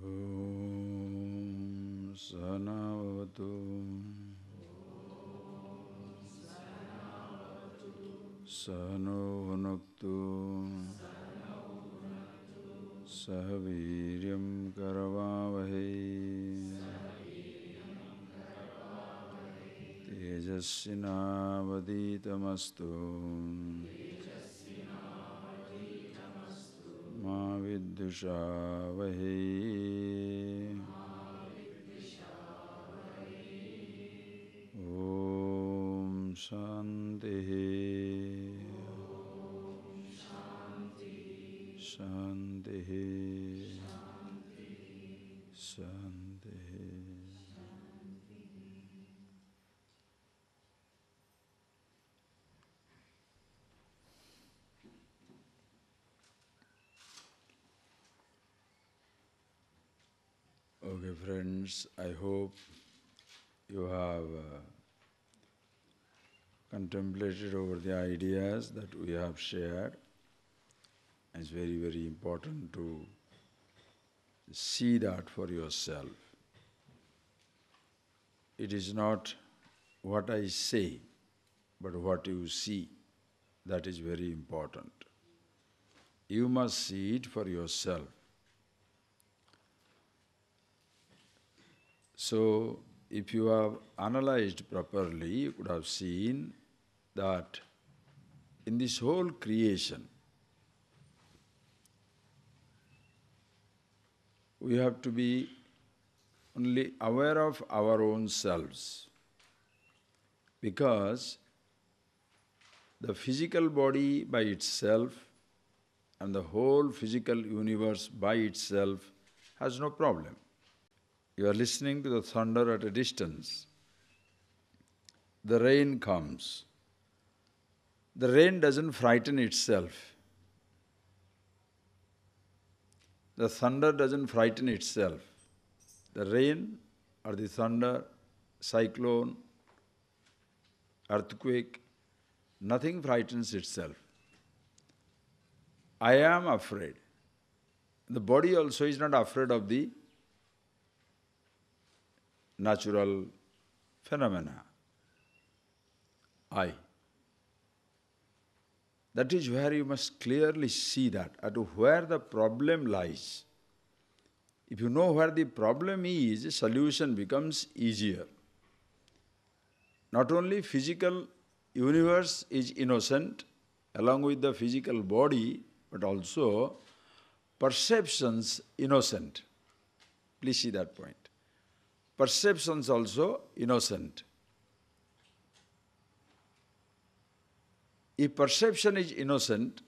Om Sahanavavatu Sahano Bhunaktu Sahaviryam Karavavahai Tejasvinavaditamastu Ma Viddushavahai Om Shanti Shanti Shanti. Okay, friends, I hope you have contemplated over the ideas that we have shared. It's very, very important to see that for yourself. It is not what I say, but what you see. That is very important. You must see it for yourself. So, if you have analyzed properly, you could have seen that in this whole creation, we have to be only aware of our own selves, because the physical body by itself and the whole physical universe by itself has no problem. You are listening to the thunder at a distance. The rain comes. The rain doesn't frighten itself. The thunder doesn't frighten itself. The rain or the thunder, cyclone, earthquake, nothing frightens itself. I am afraid. The body also is not afraid of the natural phenomena. I. That is where you must clearly see that, at where the problem lies. If you know where the problem is, solution becomes easier. Not only physical universe is innocent, along with the physical body, but also perceptions innocent. Please see that point. Perceptions also innocent. If perception is innocent,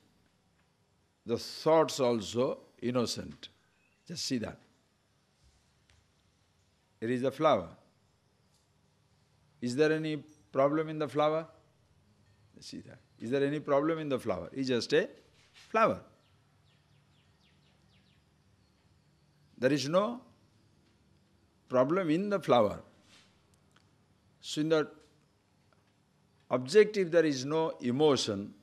the thoughts also innocent. Just see that. Here is the flower. Is there any problem in the flower? See that. Is there any problem in the flower? It's just a flower. There is no problem in the flower. So in the object, if there is no emotion,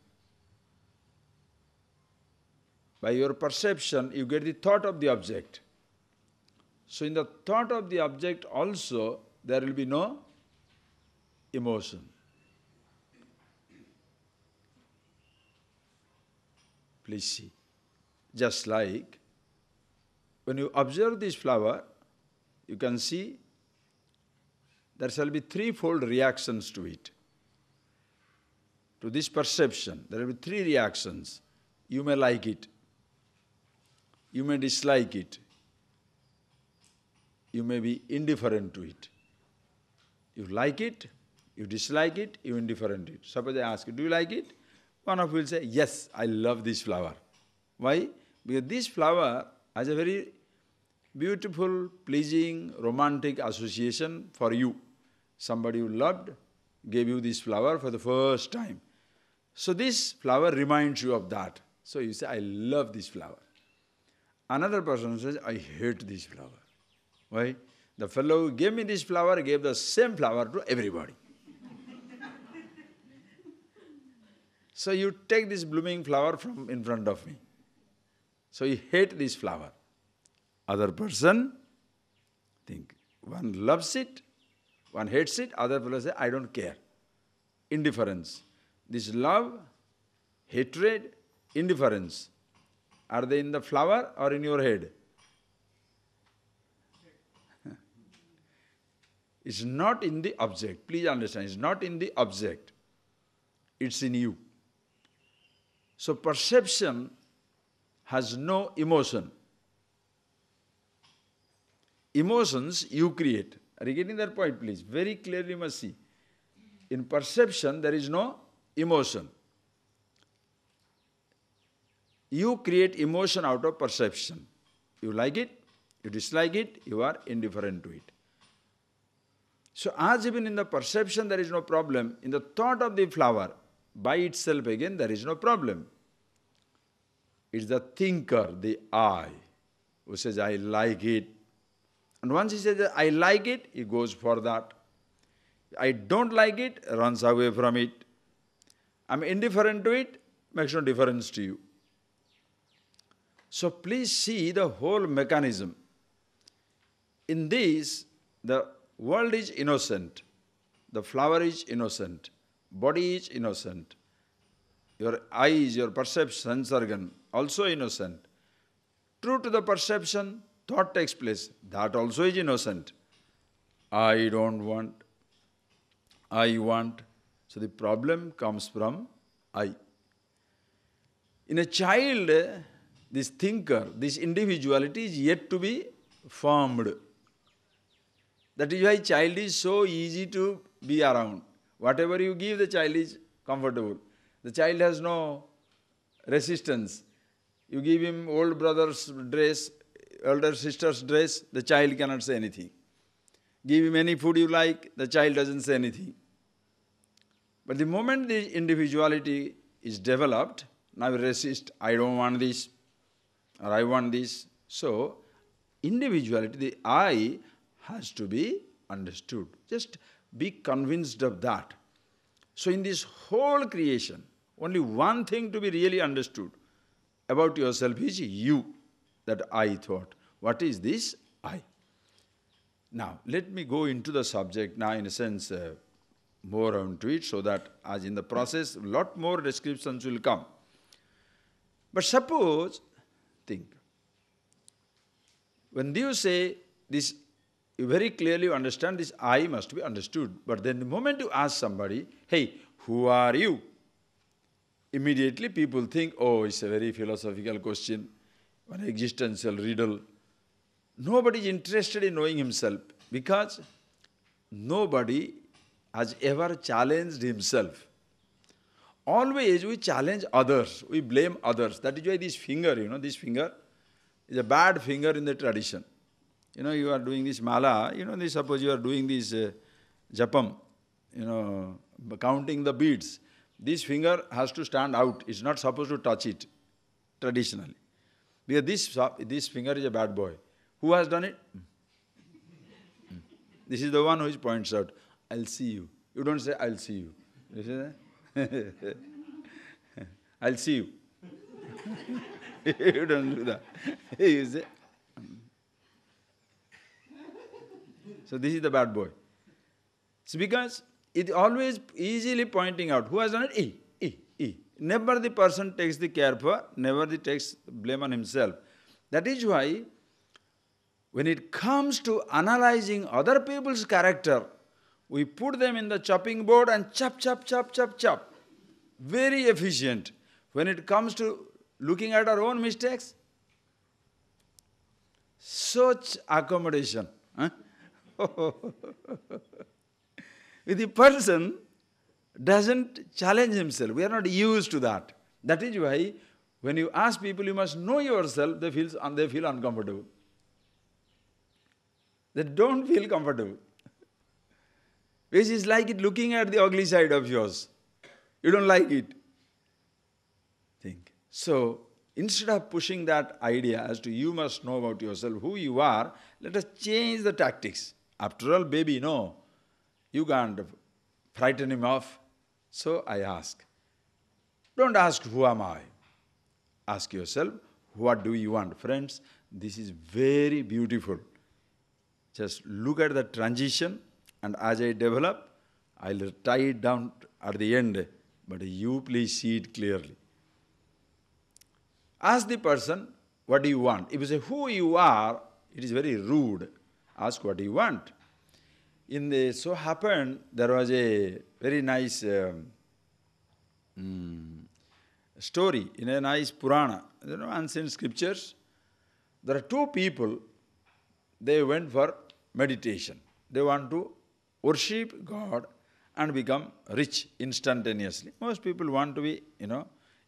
by your perception you get the thought of the object. So in the thought of the object also there will be no emotion. Please see. Just like when you observe this flower, you can see there shall be threefold reactions to it. To this perception, there will be three reactions. You may like it. You may dislike it. You may be indifferent to it. You like it, you dislike it, you are indifferent to it. Suppose I ask you, do you like it? One of you will say, yes, I love this flower. Why? Because this flower has a very beautiful, pleasing, romantic association for you. Somebody you loved gave you this flower for the first time. So this flower reminds you of that. So you say, I love this flower. Another person says, I hate this flower. Why? The fellow who gave me this flower gave the same flower to everybody. So you take this blooming flower from in front of me. So you hate this flower. Other person, think. One loves it, one hates it, other person says, I don't care. Indifference. This love, hatred, indifference, are they in the flower or in your head? It's not in the object. Please understand, it's not in the object. It's in you. So perception has no emotion. Emotions you create. Are you getting that point, please? Very clearly you must see. In perception there is no emotion. You create emotion out of perception. You like it, you dislike it, you are indifferent to it. So as even in the perception there is no problem, in the thought of the flower, by itself again there is no problem. It's the thinker, the I, who says, I like it. And once he says, I like it, he goes for that. I don't like it, runs away from it. I'm indifferent to it, makes no difference to you. So please see the whole mechanism. In this, the world is innocent. The flower is innocent. Body is innocent. Your eyes, your perception, sense organ, also innocent. True to the perception, thought takes place. That also is innocent. I don't want. I want. So the problem comes from I. In a child, this thinker, this individuality is yet to be formed. That is why child is so easy to be around. Whatever you give, the child is comfortable. The child has no resistance. You give him old brother's dress, elder sister's dress, the child cannot say anything. Give him any food you like, the child doesn't say anything. But the moment the individuality is developed, now you resist, I don't want this, or I want this. So, individuality, the I, has to be understood. Just be convinced of that. So in this whole creation, only one thing to be really understood about yourself is you, that I thought. What is this I? Now, let me go into the subject now, in a sense, more onto it, so that as in the process, a lot more descriptions will come. But suppose, think, when you say this, you very clearly understand this I must be understood. But then the moment you ask somebody, hey, who are you? Immediately people think, oh, it's a very philosophical question, an existential riddle. Nobody is interested in knowing himself because nobody has ever challenged himself. Always we challenge others, we blame others. That is why this finger, this finger is a bad finger in the tradition. You are doing this mala, suppose you are doing this japam, counting the beads. This finger has to stand out. It's not supposed to touch it, traditionally. Because this finger is a bad boy. Who has done it? This is the one who points out, I'll see you. You don't say, I'll see you. You say that? I'll see you. You don't do that. You say, so this is the bad boy. It's because it always easily pointing out who has done it. Never the person takes the care for, never the takes blame on himself. That is why when it comes to analyzing other people's character, we put them in the chopping board and chop, chop, chop, chop, chop. Very efficient. When it comes to looking at our own mistakes, such accommodation. If the person doesn't challenge himself, we are not used to that. That is why when you ask people, you must know yourself, they feel uncomfortable. They don't feel comfortable. Which is like it looking at the ugly side of yours. You don't like it. Think. So, instead of pushing that idea as to you must know about yourself, who you are, let us change the tactics. After all, baby, no. You can't frighten him off. So I ask. Don't ask, who am I? Ask yourself, what do you want? Friends, this is very beautiful. Just look at the transition, and as I develop, I'll tie it down at the end, but you please see it clearly. Ask the person, what do you want? If you say who you are, it is very rude. Ask what do you want. So happened, there was a very nice story in a nice Purana, ancient scriptures. There are two people, they went for meditation. They want to worship God and become rich instantaneously. Most people want to be,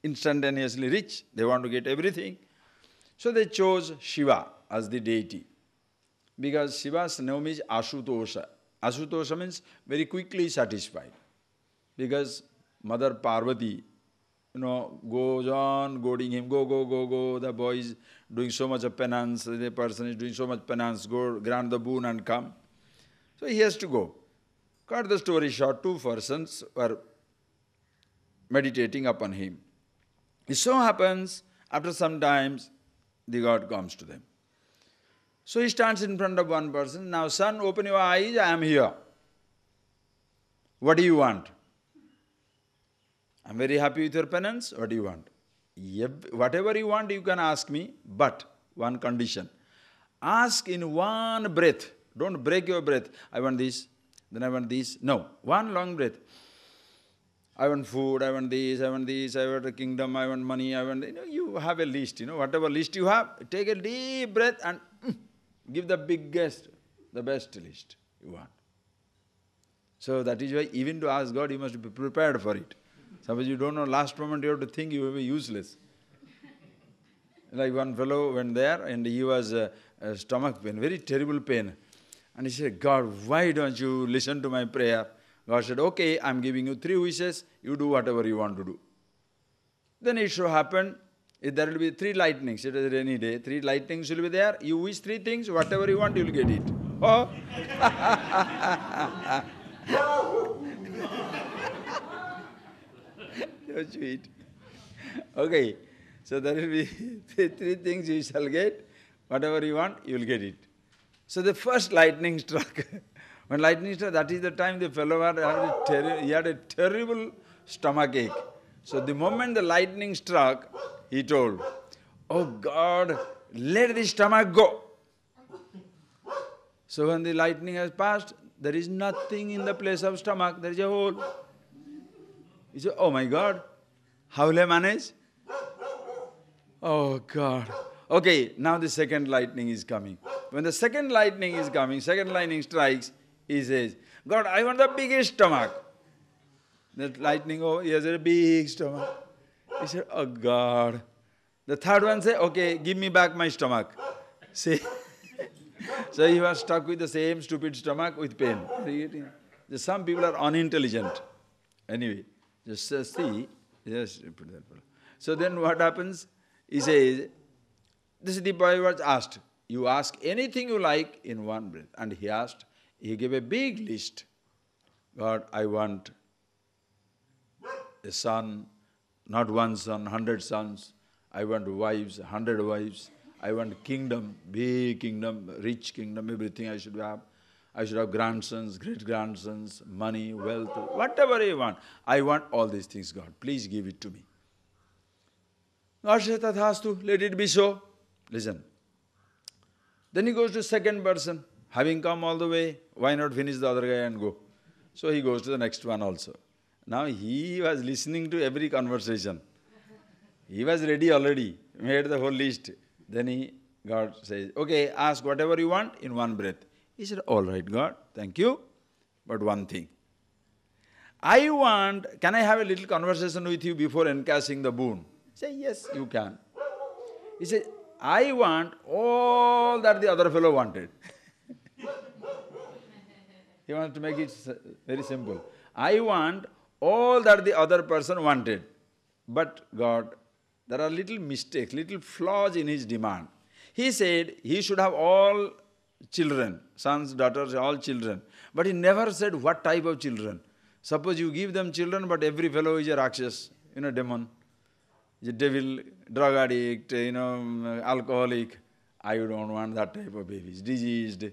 instantaneously rich. They want to get everything. So they chose Shiva as the deity. Because Shiva's name is Asutosha. Asutosha means very quickly satisfied. Because Mother Parvati, goes on goading him, go. The boy is doing so much of penance, the person is doing so much penance, go grant the boon and come. So he has to go. Cut the story short, two persons were meditating upon him. It so happens, after some time, the God comes to them. So he stands in front of one person. Now, son, open your eyes, I am here. What do you want? I am very happy with your penance. What do you want? Whatever you want, you can ask me, but one condition. Ask in one breath. Don't break your breath. I want this, then I want this. No, one long breath. I want food, I want this, I want this, I want a kingdom, I want money, I want... you have a list, whatever list you have, take a deep breath and give the biggest, the best list you want. So that is why even to ask God, you must be prepared for it. Suppose you don't know, last moment you have to think, you will be useless. Like one fellow went there and he was stomach pain, very terrible pain. And he said, God, why don't you listen to my prayer? God said, okay, I'm giving you 3 wishes, you do whatever you want to do. Then it so happened, there will be 3 lightnings, it is a rainy day, 3 lightnings will be there, you wish 3 things, whatever you want, you will get it. Oh! So sweet. Okay, so there will be 3 things you shall get, whatever you want, you will get it. So the first lightning struck. When lightning struck, that is the time the fellow had a terrible stomach ache. So the moment the lightning struck, he told, oh God, let the stomach go. So when the lightning has passed, there is nothing in the place of stomach, there is a hole. He said, oh my God, how will I manage? Oh God. Okay, now the second lightning is coming. When the second lightning is coming, second lightning strikes, he says, God, I want the biggest stomach. That lightning, oh, he has a big stomach. He said, oh God. The third one said, okay, give me back my stomach. See? So he was stuck with the same stupid stomach with pain. Some people are unintelligent. Anyway, just see, just put that. So then what happens? He says, this is the boy was asked, you ask anything you like in one breath. And he asked, he gave a big list. God, I want a son, not one son, 100 sons. I want wives, 100 wives. I want kingdom, big kingdom, rich kingdom, everything I should have. I should have grandsons, great-grandsons, money, wealth, whatever you want. I want all these things, God. Please give it to me. God says, Tathastu, let it be so. Listen. Then he goes to second person. Having come all the way, why not finish the other guy and go? So he goes to the next one also. Now he was listening to every conversation. He was ready already, made the whole list. Then God says, okay, ask whatever you want in one breath. He said, all right, God, thank you. But one thing. Can I have a little conversation with you before encashing the boon? He said, yes, you can. He said, I want all that the other fellow wanted. He wants to make it very simple. I want all that the other person wanted. But God, there are little mistakes, little flaws in his demand. He said he should have all children, sons, daughters, all children. But he never said what type of children. Suppose you give them children, but every fellow is a Rakshas, demon. the devil, drug addict, alcoholic. I don't want that type of babies, diseased.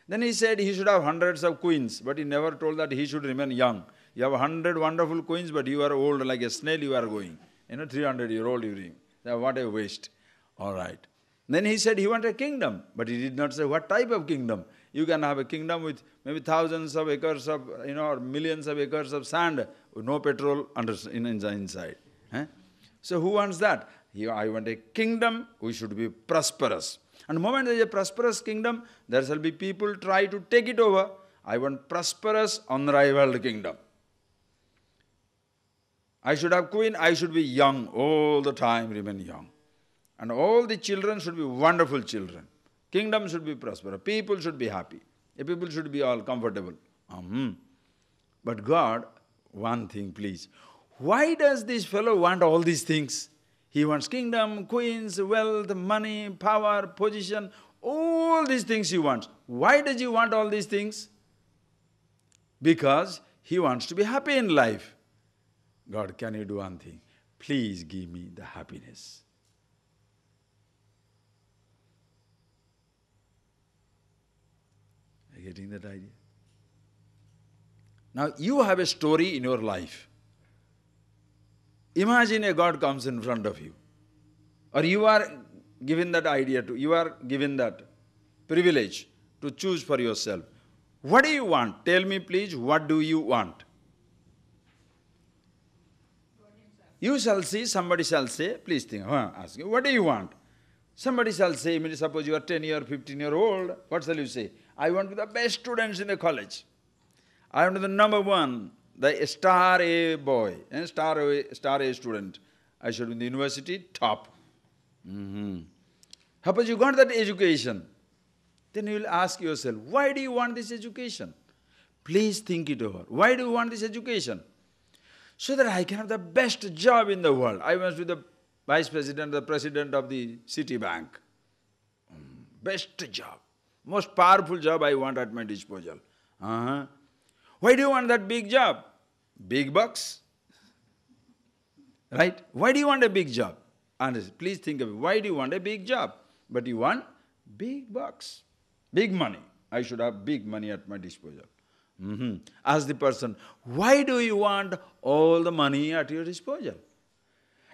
Then he said he should have hundreds of queens, but he never told that he should remain young. You have 100 wonderful queens, but you are old like a snail you are going. 300-year-old you ring. What a waste. All right. Then he said he wanted a kingdom, but he did not say what type of kingdom. You can have a kingdom with maybe thousands of acres of, or millions of acres of sand, with no petrol inside. So who wants that? I want a kingdom, we should be prosperous. And the moment there is a prosperous kingdom, there shall be people try to take it over. I want prosperous, unrivaled kingdom. I should have queen, I should be young all the time, remain young. And all the children should be wonderful children. Kingdom should be prosperous. People should be happy. People should be all comfortable. But God, one thing please. Why does this fellow want all these things? He wants kingdom, queens, wealth, money, power, position, all these things he wants. Why does he want all these things? Because he wants to be happy in life. God, can you do one thing? Please give me the happiness. Are you getting that idea? Now you have a story in your life. Imagine a God comes in front of you. Or you are given that idea to, you are given that privilege to choose for yourself. What do you want? Tell me please, what do you want? You shall see, somebody shall say, please think, ask you, what do you want? Somebody shall say, suppose you are 10-year, 15-year-old, what shall you say? I want to be the best students in a college. I want to be the number one, the star A boy, and star A student. I should be in the university, top. Suppose you got that education. Then you will ask yourself, why do you want this education? Please think it over. Why do you want this education? So that I can have the best job in the world. I must be the vice president, the president of the Citibank. Best job. Most powerful job I want at my disposal. Why do you want that big job? Big bucks. Right? Why do you want a big job? Honestly, please think of it. Why do you want a big job? But you want big bucks. Big money. I should have big money at my disposal. Ask the person, why do you want all the money at your disposal?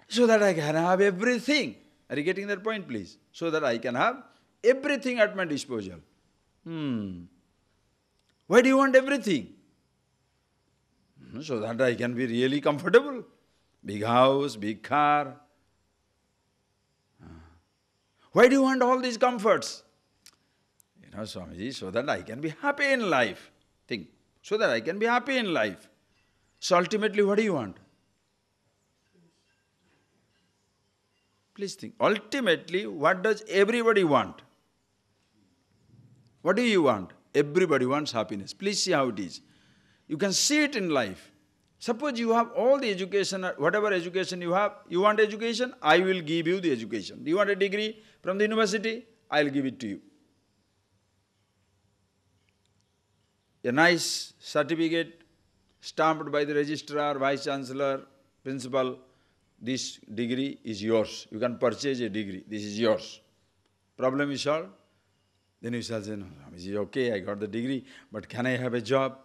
So that I can have everything. Are you getting that point, please? So that I can have everything at my disposal. Why do you want everything? So that I can be really comfortable. Big house, big car. Why do you want all these comforts? Swamiji, so that I can be happy in life. Think. So that I can be happy in life. So ultimately, what do you want? Please think. Ultimately, what does everybody want? What do you want? Everybody wants happiness. Please see how it is. You can see it in life. Suppose you have all the education, whatever education you have, you want education, I will give you the education. Do you want a degree from the university? I will give it to you. A nice certificate stamped by the registrar, vice chancellor, principal. This degree is yours. You can purchase a degree. This is yours. Problem is solved. Then you shall say, no, okay, I got the degree, but can I have a job?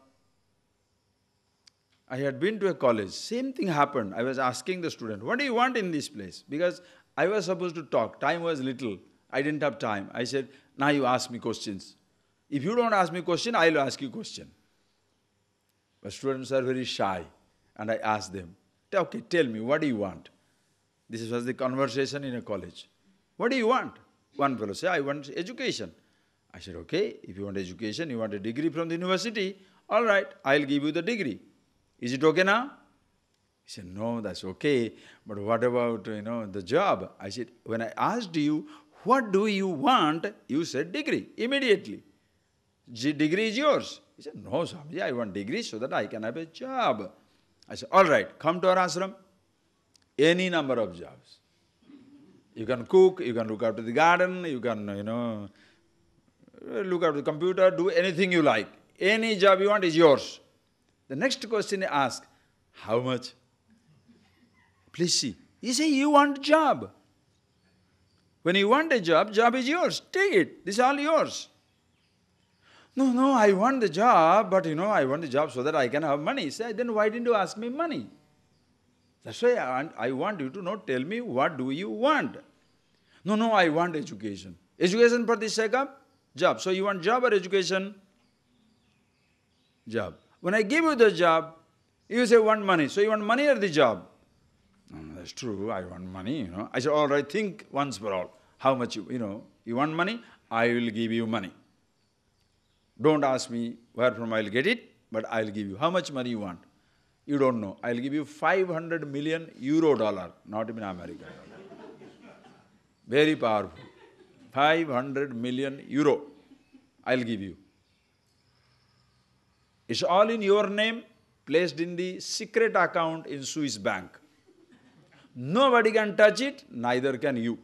I had been to a college. Same thing happened. I was asking the student, what do you want in this place? Because I was supposed to talk. Time was little. I didn't have time. I said, now you ask me questions. If you don't ask me question, I will ask you question. But students are very shy. And I asked them, okay, tell me, what do you want? This was the conversation in a college. What do you want? One fellow said, I want education. I said, okay, if you want education, you want a degree from the university, all right, I'll give you the degree. Is it okay now? He said, no, that's okay. But what about, the job? I said, when I asked you, what do you want? You said degree, immediately. Degree is yours. He said, no, Swamiji, I want degree so that I can have a job. I said, all right, come to our ashram. Any number of jobs. You can cook, you can look after the garden, you can, look after the computer, do anything you like. Any job you want is yours. The next question I ask, how much? Please see, You say you want a job. When you want a job, job is yours. Take it. This is all yours. No, I want the job, but I want the job so that I can have money. Say, then why didn't you ask me money? That's why I want you to tell me what do you want. No, I want education. Education for the sake of job. So you want job or education? Job. When I give you the job, you say want money. So you want money or the job? No, that's true. I want money, I said, all right, think once for all. How much you want money? I will give you money. Don't ask me where from I'll get it, but I'll give you. How much money you want? You don't know. I'll give you 500 million euro dollar, not even American. Very powerful. 500 million euro. I'll give you. It's all in your name, placed in the secret account in Swiss bank. Nobody can touch it, neither can you.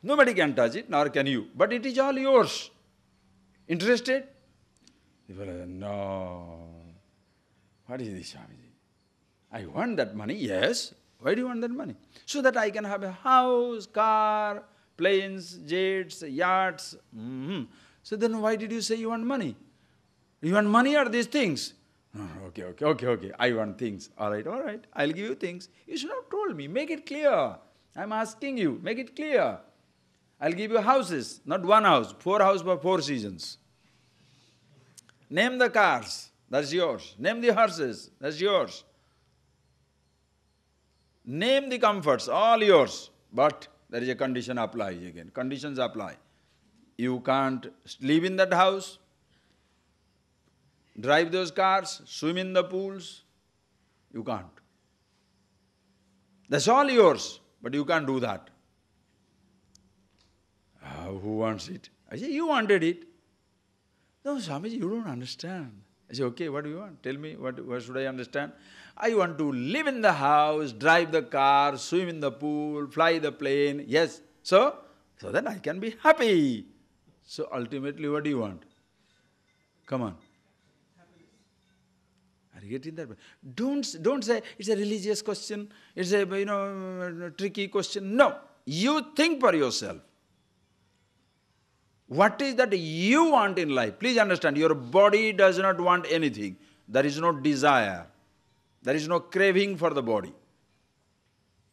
Nobody can touch it, nor can you. But it is all yours. Interested? People are like, no. What is this, Swamiji? I want that money, yes. Why do you want that money? So that I can have a house, car, planes, jets, yachts. So then why did you say you want money? You want money or these things? Okay. I want things. All right. I'll give you things. You should have told me. Make it clear. I'm asking you. Make it clear. I'll give you houses. Not one house. 4 houses for 4 seasons. Name the cars. That's yours. Name the horses. That's yours. Name the comforts. All yours. But there is a condition applies again. Conditions apply. You can't live in that house, drive those cars, swim in the pools. You can't. That's all yours, but you can't do that. Who wants it? I say, you wanted it. No, Swamiji, you don't understand. I say, okay, what do you want? Tell me, what should I understand? I want to live in the house, drive the car, swim in the pool, fly the plane. Yes, so that I can be happy. So ultimately, what do you want? Come on. Are you getting that? Don't say it's a religious question, it's a tricky question. No. You think for yourself. What is that you want in life? Please understand, your body does not want anything. There is no desire. There is no craving for the body.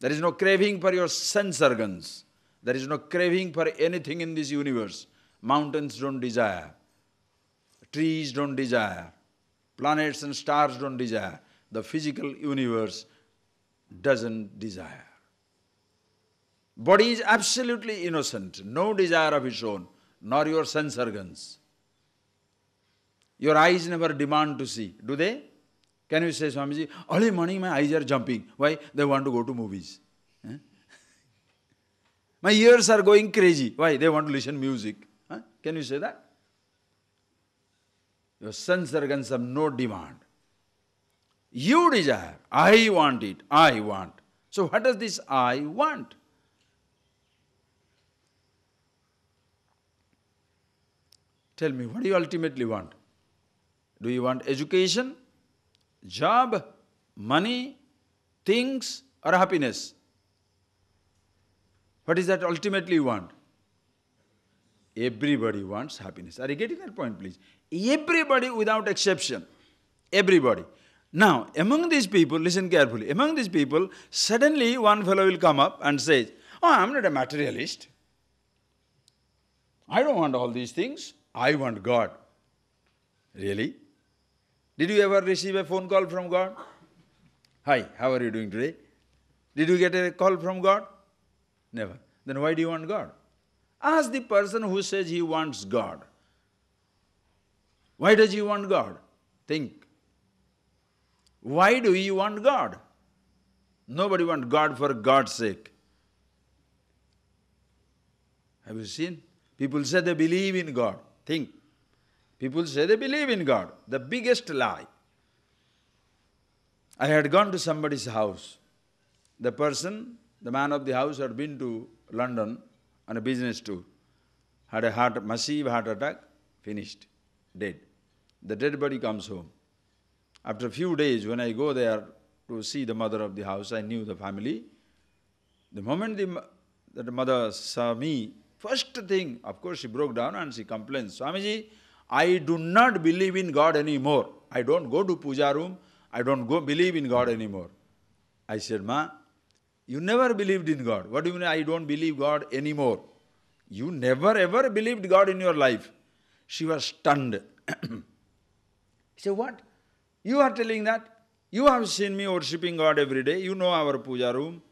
There is no craving for your sense organs. There is no craving for anything in this universe. Mountains don't desire. Trees don't desire. Planets and stars don't desire. The physical universe doesn't desire. Body is absolutely innocent. No desire of its own, nor your sense organs. Your eyes never demand to see, do they? Can you say, Swamiji, early morning my eyes are jumping. Why? They want to go to movies. My ears are going crazy. Why? They want to listen music. Can you say that? Your sense organs have no demand. You desire. I want it. I want. So what does this I want? Tell me, what do you ultimately want? Do you want education, job, money, things, or happiness? What is that ultimately you want? Everybody wants happiness. Are you getting that point, please? Everybody without exception. Everybody. Now, among these people, listen carefully, among these people, suddenly one fellow will come up and say, oh, I'm not a materialist. I don't want all these things. I want God. Really? Did you ever receive a phone call from God? Hi, how are you doing today? Did you get a call from God? Never. Then why do you want God? Ask the person who says he wants God. Why does he want God? Think. Why do you want God? Nobody wants God for God's sake. Have you seen? People say they believe in God. Think. People say they believe in God. The biggest lie. I had gone to somebody's house. The person, the man of the house, had been to London on a business tour. Had a massive heart attack, finished, dead. The dead body comes home. After a few days, when I go there to see the mother of the house. I knew the family. The moment that mother saw me, first thing, of course, she broke down and she complains, Swamiji, I do not believe in God anymore. I don't go to puja room. I don't go believe in God anymore. I said, Ma, you never believed in God. What do you mean I don't believe God anymore? You never ever believed God in your life. She was stunned. He said, what? You are telling that? You have seen me worshipping God every day. You know our puja room.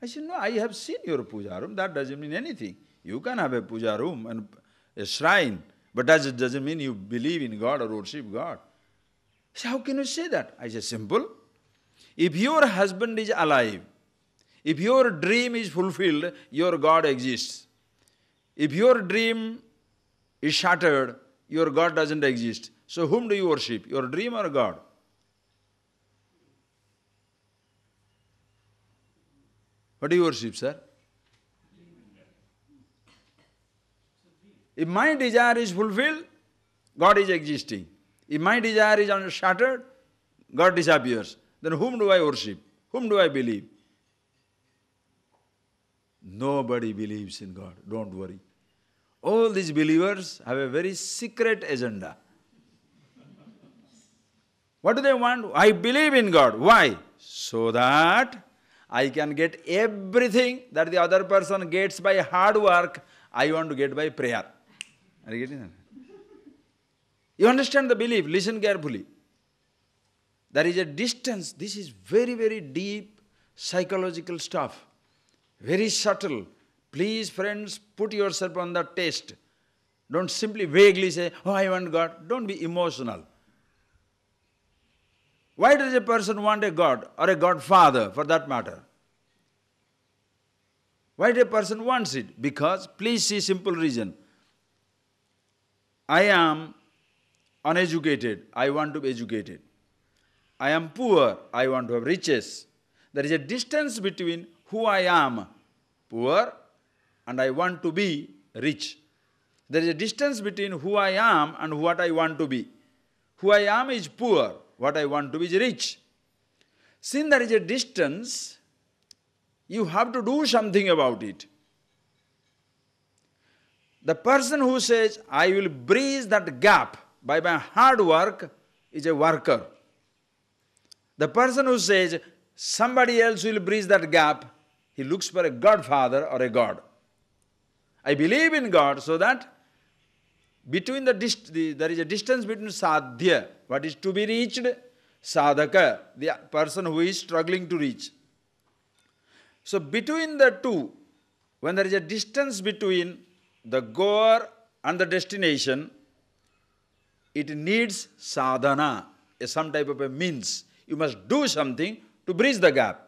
I said, no, I have seen your puja room. That doesn't mean anything. You can have a puja room and a shrine, but that doesn't mean you believe in God or worship God. He said, how can you say that? I said, simple. If your husband is alive, if your dream is fulfilled, your God exists. If your dream is shattered, your God doesn't exist. So whom do you worship? Your dream or God? What do you worship, sir? If my desire is fulfilled, God is existing. If my desire is shattered, God disappears. Then whom do I worship? Whom do I believe? Nobody believes in God. Don't worry. All these believers have a very secret agenda. What do they want? I believe in God. Why? So that I can get everything that the other person gets by hard work, I want to get by prayer. Are you getting that? You understand the belief? Listen carefully. There is a distance. This is very, very deep psychological stuff. Very subtle. Please, friends, put yourself on the test. Don't simply vaguely say, oh, I want God. Don't be emotional. Why does a person want a God or a Godfather for that matter? Why does a person wants it? Because, please see simple reason. I am uneducated. I want to be educated. I am poor. I want to have riches. There is a distance between who I am, poor, and I want to be rich. There is a distance between who I am and what I want to be. Who I am is poor. What I want to be is rich. Since there is a distance, you have to do something about it. The person who says, I will bridge that gap by my hard work is a worker. The person who says, somebody else will bridge that gap, he looks for a godfather or a God. I believe in God so that between there is a distance between sadhya, what is to be reached, sadhaka, the person who is struggling to reach. So between the two, when there is a distance between the goer and the destination, it needs sadhana, some type of a means. You must do something to bridge the gap.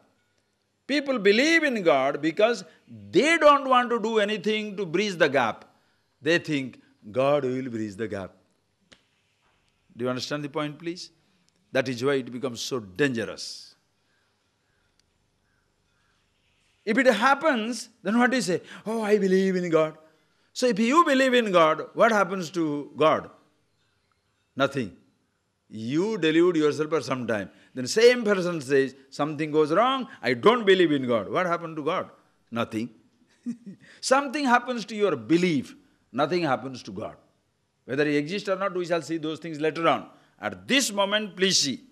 People believe in God because they don't want to do anything to bridge the gap. They think God will bridge the gap. Do you understand the point, please? That is why it becomes so dangerous. If it happens, then what do you say? Oh, I believe in God. So if you believe in God, what happens to God? Nothing. You delude yourself for some time. Then same person says, something goes wrong, I don't believe in God. What happened to God? Nothing. Something happens to your belief. Nothing happens to God. Whether He exists or not, we shall see those things later on. At this moment, please see.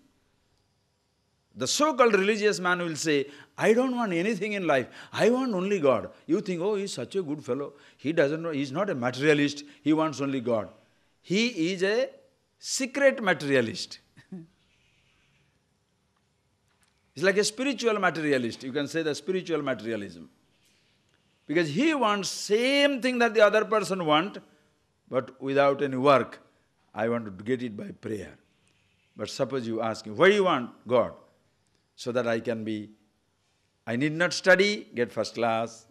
The so-called religious man will say, I don't want anything in life. I want only God. You think, oh, he's such a good fellow. He doesn't know, he's not a materialist. He wants only God. He is a secret materialist. It's like a spiritual materialist. You can say the spiritual materialism. Because he wants same thing that the other person wants, but without any work. I want to get it by prayer. But suppose you ask him, why do you want God? So that I need not study, get first class.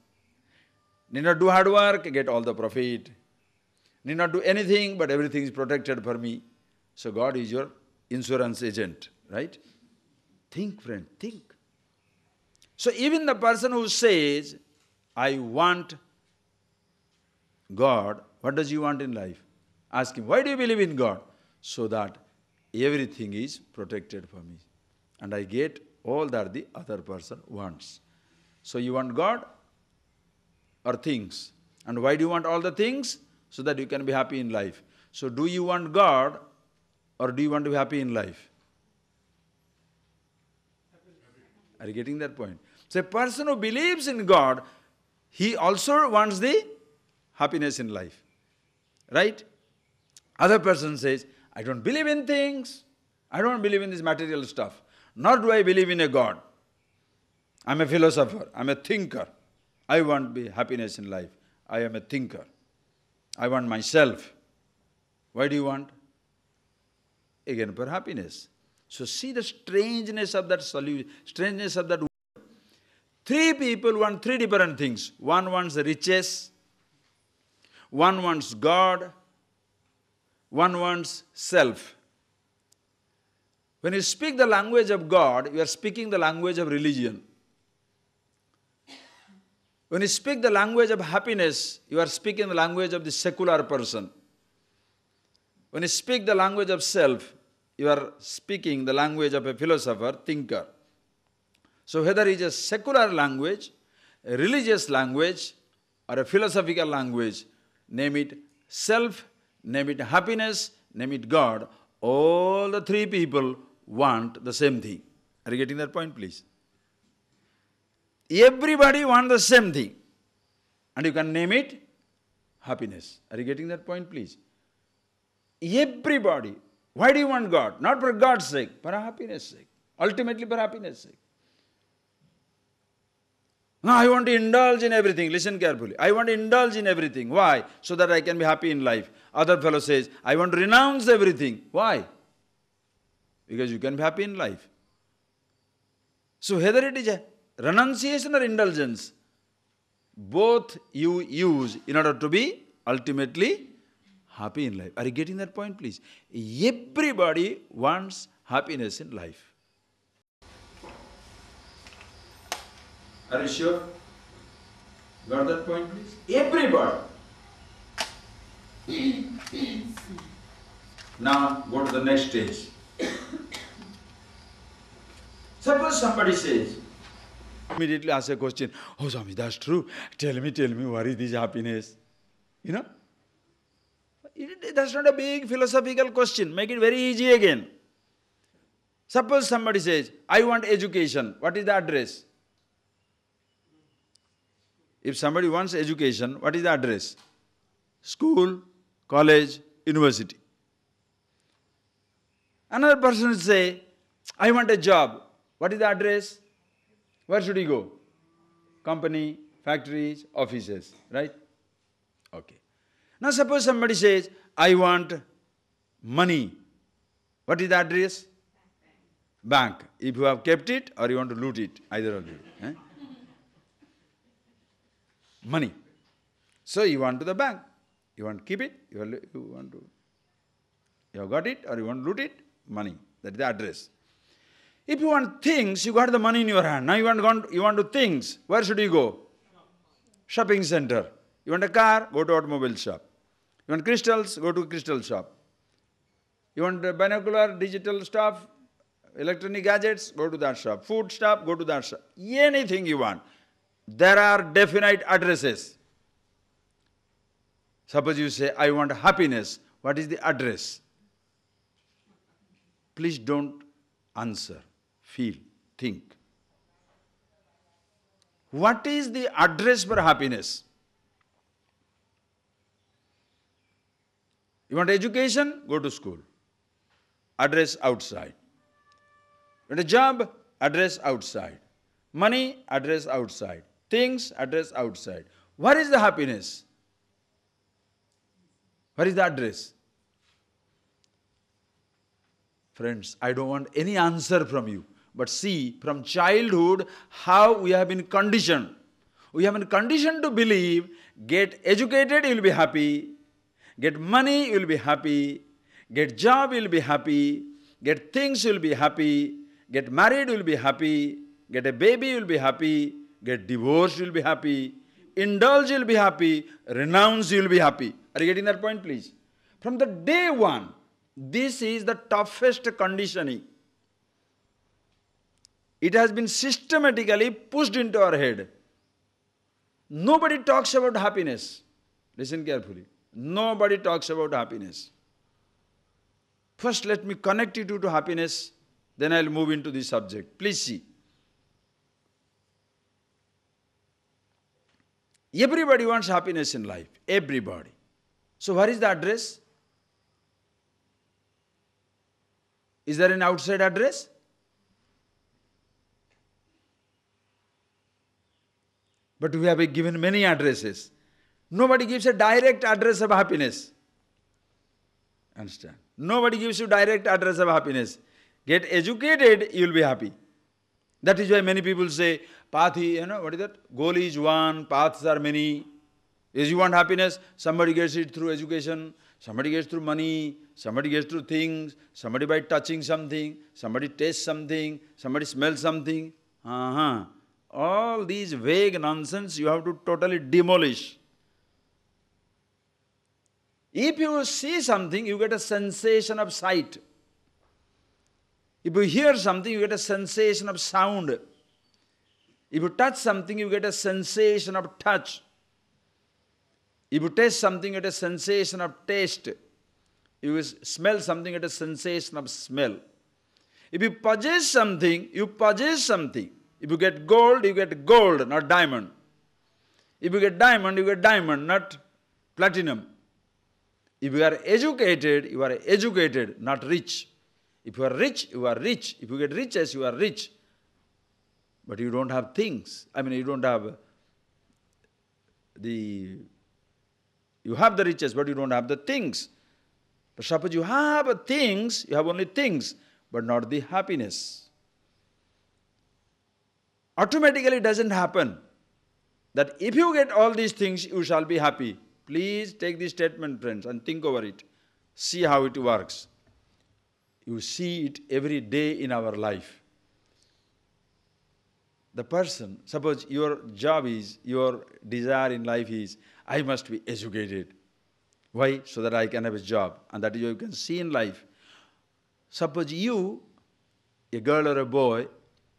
Need not do hard work, get all the profit. Need not do anything, but everything is protected for me. So God is your insurance agent, right? Think, friend, think. So even the person who says, I want God, what does he want in life? Ask him, why do you believe in God? So that everything is protected for me. And I get all that the other person wants. So you want God or things? And why do you want all the things? So that you can be happy in life. So do you want God or do you want to be happy in life? Are you getting that point? So a person who believes in God, he also wants the happiness in life. Right? Other person says, I don't believe in things. I don't believe in this material stuff. Nor do I believe in a God. I'm a philosopher. I'm a thinker. I want happiness in life. I am a thinker. I want myself. Why do you want? Again, for happiness. So see the strangeness of that solution, strangeness of that word. Three people want three different things. One wants riches. One wants God. One wants self. When you speak the language of God, you are speaking the language of religion. When you speak the language of happiness, you are speaking the language of the secular person. When you speak the language of self, you are speaking the language of a philosopher, thinker. So whether it is a secular language, a religious language, or a philosophical language, name it self, name it happiness, name it God, all the three people want the same thing. Are you getting that point, please? Everybody wants the same thing. And you can name it happiness. Are you getting that point, please? Everybody. Why do you want God? Not for God's sake, for happiness' sake. Ultimately for happiness' sake. No, I want to indulge in everything. Listen carefully. I want to indulge in everything. Why? So that I can be happy in life. Other fellow says, I want to renounce everything. Why? Because you can be happy in life. So whether it is a renunciation or indulgence, both you use in order to be ultimately happy in life. Are you getting that point, please? Everybody wants happiness in life. Are you sure? Got that point, please? Everybody. Now go to the next stage. Suppose somebody says, immediately ask a question, oh Swami, that's true. Tell me, what is this happiness? You know? That's not a big philosophical question. Make it very easy again. Suppose somebody says, I want education. What is the address? If somebody wants education, what is the address? School, college, university. Another person will say, I want a job. What is the address? Where should he go? Company, factories, offices, right? Okay. Now suppose somebody says, I want money. What is the address? Bank. If you have kept it or you want to loot it, either of you. Money. So you want to the bank. You want to keep it, you have got it or you want to loot it, money. That is the address. If you want things, you got the money in your hand. Now you want to things. Where should you go? Shopping center. You want a car? Go to automobile shop. You want crystals? Go to crystal shop. You want binocular, digital stuff, electronic gadgets? Go to that shop. Food stuff? Go to that shop. Anything you want. There are definite addresses. Suppose you say, I want happiness. What is the address? Please don't answer. Feel. Think. What is the address for happiness? You want education? Go to school. Address outside. You want a job? Address outside. Money? Address outside. Things? Address outside. Where is the happiness? Where is the address? Friends, I don't want any answer from you. But see, from childhood, how we have been conditioned. We have been conditioned to believe, get educated, you will be happy. Get money, you will be happy. Get job, you will be happy. Get things, you will be happy. Get married, you will be happy. Get a baby, you will be happy. Get divorced, you will be happy. Indulge, you will be happy. Renounce, you will be happy. Are you getting that point, please? From the day one, this is the toughest conditioning. It has been systematically pushed into our head. Nobody talks about happiness. Listen carefully. Nobody talks about happiness. First, let me connect you to happiness, then I'll move into the subject. Please see. Everybody wants happiness in life. Everybody. So where is the address? Is there an outside address? But we have given many addresses. Nobody gives a direct address of happiness. Understand? Nobody gives you direct address of happiness. Get educated, you will be happy. That is why many people say, path, what is that? Goal is one, paths are many. If you want happiness, somebody gets it through education, somebody gets through money, somebody gets through things, somebody by touching something, somebody tastes something, somebody smells something. All these vague nonsense you have to totally demolish. If you see something, you get a sensation of sight. If you hear something, you get a sensation of sound. If you touch something, you get a sensation of touch. If you taste something, you get a sensation of taste. If you smell something, you get a sensation of smell. If you possess something, you possess something. If you get gold, not diamond. If you get diamond, not platinum. If you are educated, not rich. If you are rich, you are rich. If you get riches, you are rich. But you don't have things. You don't have you have the riches, but you don't have the things. But suppose you have things, you have only things, but not the happiness. Automatically it doesn't happen that if you get all these things, you shall be happy. Please take this statement, friends, and think over it. See how it works. You see it every day in our life. The person, suppose your job is, your desire in life is, I must be educated. Why? So that I can have a job. And that is what you can see in life. Suppose you, a girl or a boy,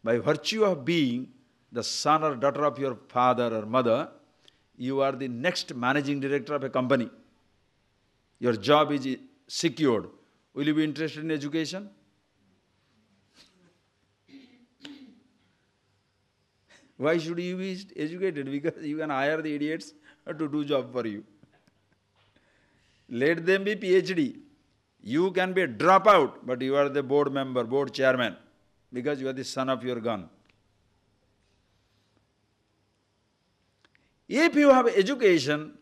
by virtue of being the son or daughter of your father or mother, you are the next managing director of a company. Your job is secured. Will you be interested in education? Why should you be educated? Because you can hire the idiots to do job for you. Let them be PhD. You can be a dropout, but you are the board member, board chairman, because you are the son of your gun. If you have education,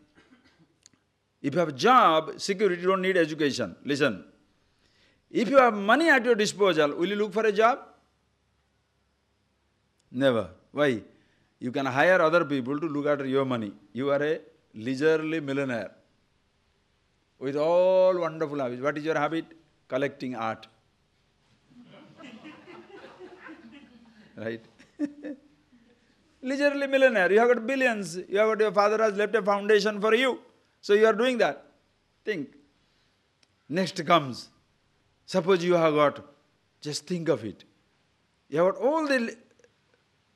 if you have job, security, you don't need education. Listen. If you have money at your disposal, will you look for a job? Never. Why? You can hire other people to look after your money. You are a leisurely millionaire with all wonderful habits. What is your habit? Collecting art. Right? Leisurely millionaire. You have got billions. You have got, your father has left a foundation for you. So you are doing that. Think. Next comes. Suppose you have got, just think of it. You have got all the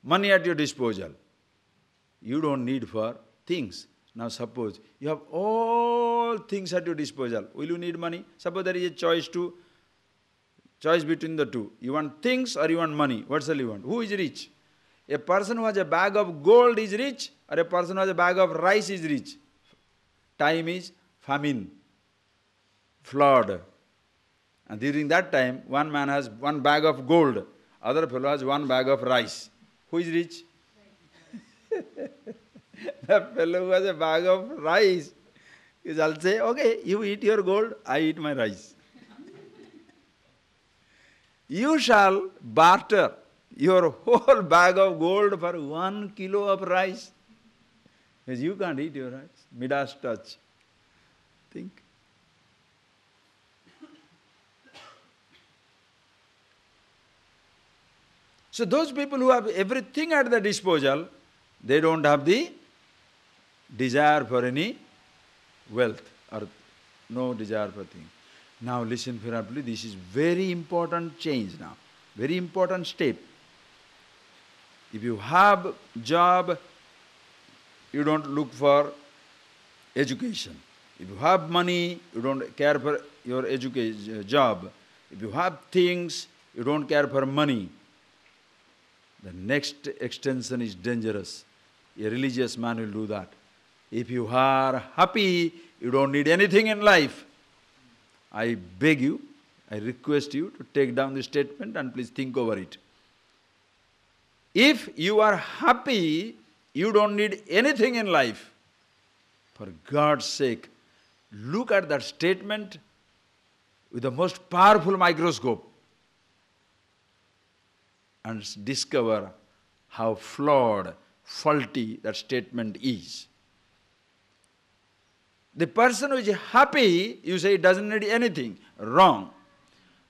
money at your disposal. You don't need for things. Now suppose you have all things at your disposal. Will you need money? Suppose there is a choice between the two. You want things or you want money? What shall you want? Who is rich? A person who has a bag of gold is rich, or a person who has a bag of rice is rich? Time is famine, flood. And during that time, one man has one bag of gold, other fellow has one bag of rice. Who is rich? The fellow who has a bag of rice is also say, okay, you eat your gold, I eat my rice. You shall barter your whole bag of gold for 1 kilo of rice. Because you can't eat your rice. Midas touch. Think. So those people who have everything at their disposal, they don't have the desire for any wealth or no desire for things. Now listen carefully, this is very important change now, very important step. If you have job, you don't look for education. If you have money, you don't care for your job. If you have things, you don't care for money. The next extension is dangerous. A religious man will do that. If you are happy, you don't need anything in life. I beg you, I request you to take down the statement and please think over it. If you are happy, you don't need anything in life. For God's sake, look at that statement with the most powerful microscope and discover how flawed, faulty that statement is. The person who is happy, you say, doesn't need anything. Wrong.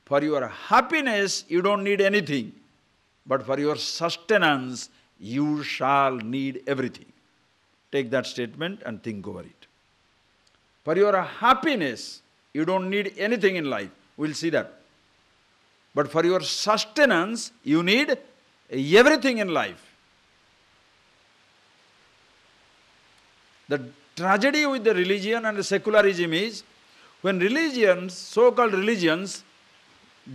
For your happiness, you don't need anything. But for your sustenance, you shall need everything. Take that statement and think over it. For your happiness, you don't need anything in life. We'll see that. But for your sustenance, you need everything in life. The tragedy with the religion and the secularism is, when religions, so-called religions,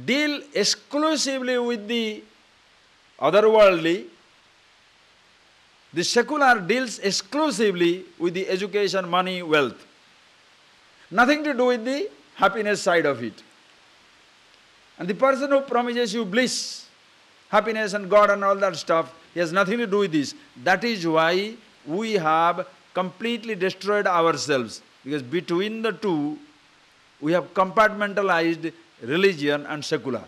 deal exclusively with the otherworldly, the secular deals exclusively with the education, money, wealth. Nothing to do with the happiness side of it. And the person who promises you bliss, happiness and God and all that stuff, he has nothing to do with this. That is why we have completely destroyed ourselves. Because between the two, we have compartmentalized religion and secular.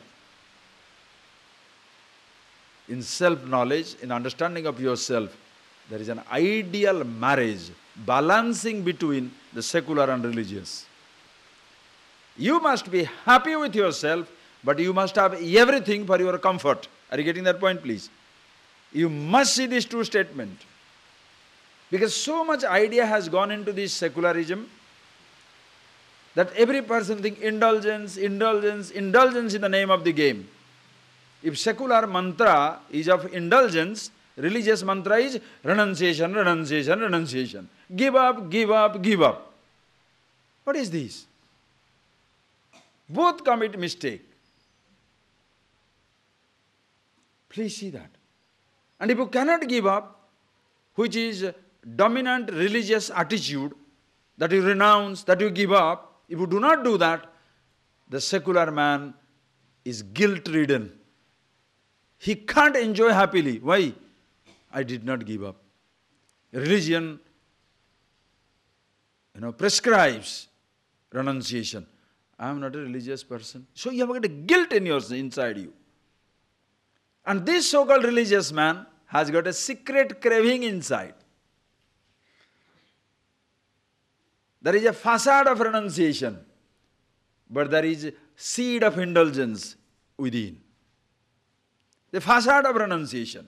In self-knowledge, in understanding of yourself, there is an ideal marriage, balancing between the secular and religious. You must be happy with yourself, but you must have everything for your comfort. Are you getting that point, please? You must see these two statements. Because so much idea has gone into this secularism that every person thinks indulgence, indulgence, indulgence in the name of the game. If secular mantra is of indulgence, religious mantra is renunciation, renunciation, renunciation. Give up, give up, give up. What is this? Both commit mistake. Please see that. And if you cannot give up, which is dominant religious attitude, that you renounce, that you give up, if you do not do that, the secular man is guilt-ridden. He can't enjoy happily. Why? I did not give up. Religion, prescribes renunciation. I am not a religious person. So you have got a guilt in inside you. And this so-called religious man has got a secret craving inside. There is a facade of renunciation, but there is a seed of indulgence within. The facade of renunciation.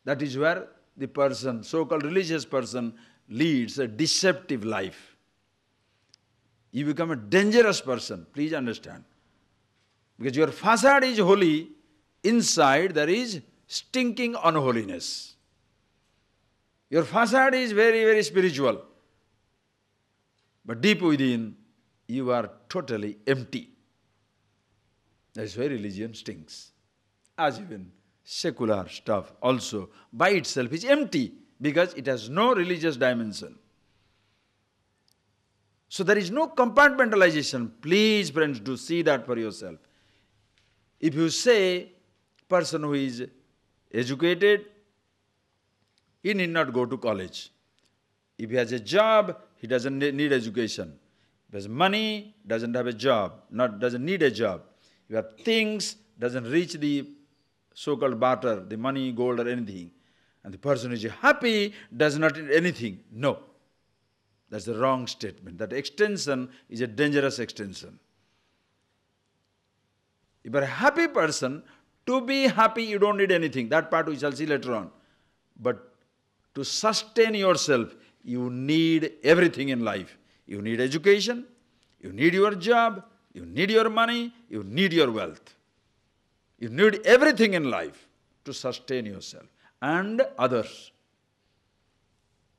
That is where the person, so-called religious person, leads a deceptive life. You become a dangerous person, please understand. Because your facade is holy, inside there is stinking unholiness. Your facade is very, very spiritual. But deep within, you are totally empty. That's why religion stinks. As even secular stuff also by itself is empty because it has no religious dimension. So there is no compartmentalization. Please, friends, do see that for yourself. If you say, person who is educated, he need not go to college. If he has a job, he doesn't need education. If he has money, doesn't have a job, doesn't need a job. If he has things, doesn't reach the so-called barter, the money, gold or anything. And the person who is happy does not need anything. No. That's the wrong statement. That extension is a dangerous extension. If you are a happy person, to be happy you don't need anything. That part we shall see later on. But to sustain yourself, you need everything in life. You need education, you need your job, you need your money, you need your wealth. You need everything in life. to sustain yourself and others.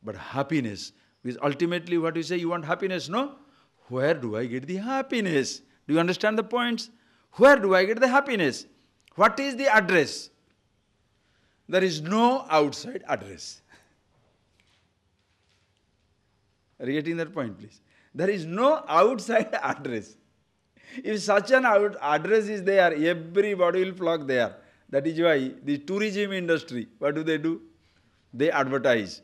But happiness is ultimately what you say, you want happiness, no? Where do I get the happiness? Do you understand the points? Where do I get the happiness? What is the address? There is no outside address. Are you getting that point, please? There is no outside address. If such an address is there, everybody will flock there. That is why the tourism industry, what do? They advertise.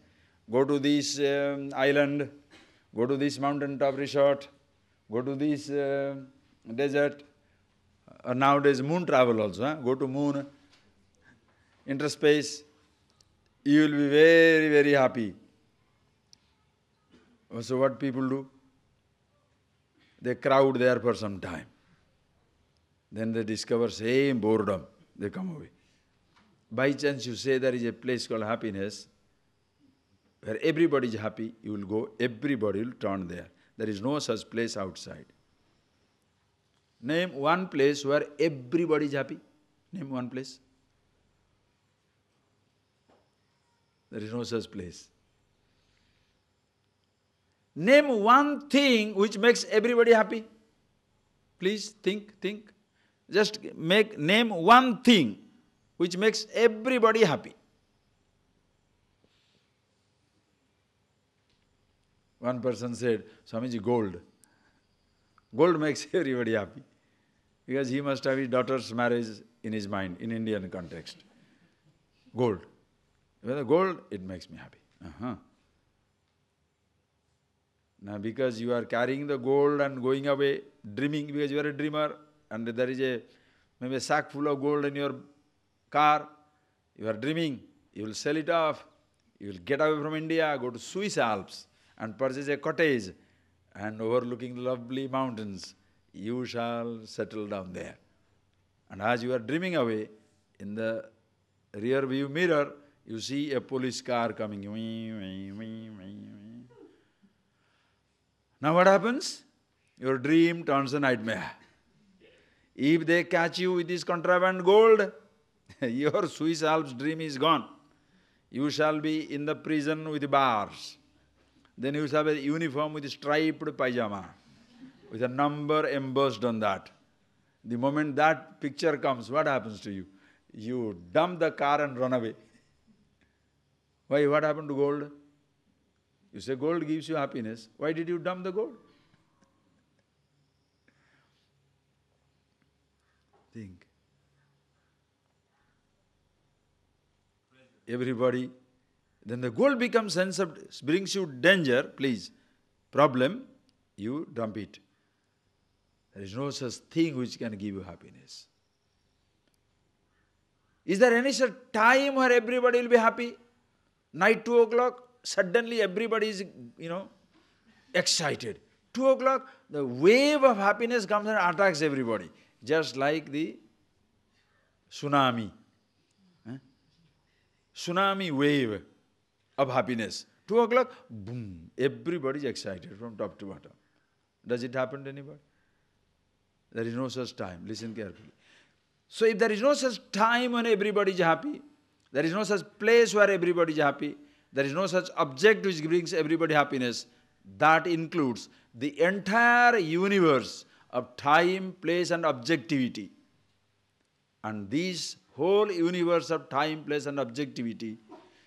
Go to this island, go to this mountaintop resort, go to this desert. Nowadays moon travel also, huh? Go to moon, interspace. You will be very, very happy. So what people do? They crowd there for some time. Then they discover same boredom. They come away. By chance you say there is a place called happiness, where everybody is happy, you will go, everybody will turn there. There is no such place outside. Name one place where everybody is happy. Name one place. There is no such place. Name one thing which makes everybody happy. Please think. Just name one thing which makes everybody happy. One person said, Swamiji, gold. Gold makes everybody happy. Because he must have his daughter's marriage in his mind, in Indian context. Gold. With gold, it makes me happy. Now because you are carrying the gold and going away, dreaming, because you are a dreamer, and there is maybe a sack full of gold in your car, you are dreaming, you will sell it off, you will get away from India, go to Swiss Alps and purchase a cottage and overlooking lovely mountains, you shall settle down there. And as you are dreaming away, in the rear view mirror, you see a police car coming. Now what happens? Your dream turns a nightmare. If they catch you with this contraband gold, your Swiss Alps dream is gone. You shall be in the prison with bars. Then you shall have a uniform with striped pajama, with a number embossed on that. The moment that picture comes, what happens to you? You dump the car and run away. Why? What happened to gold? You say gold gives you happiness. Why did you dump the gold? Think. Everybody. Then the gold becomes sense of, brings you danger, please. Problem, you dump it. There is no such thing which can give you happiness. Is there any such time where everybody will be happy? Night 2 o'clock, suddenly everybody is, excited. 2 o'clock, the wave of happiness comes and attacks everybody. Just like the tsunami. Tsunami wave of happiness. 2 o'clock, boom, everybody is excited from top to bottom. Does it happen to anybody? There is no such time. Listen carefully. So if there is no such time when everybody is happy, there is no such place where everybody is happy, there is no such object which brings everybody happiness, that includes the entire universe of time, place and objectivity. And this whole universe of time, place and objectivity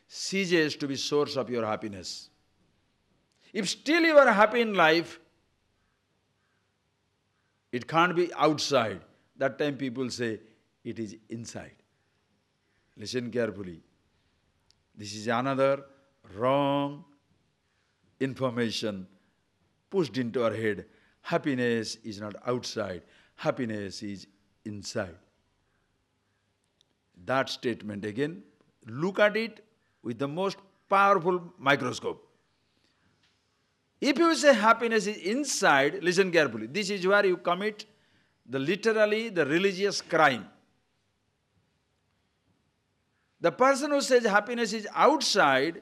ceases to be source of your happiness. If still you are happy in life, it can't be outside. That time people say, it is inside. Listen carefully. This is another wrong information pushed into our head. Happiness is not outside. Happiness is inside. That statement again, look at it with the most powerful microscope. If you say happiness is inside, listen carefully. This is where you commit literally the religious crime. The person who says happiness is outside,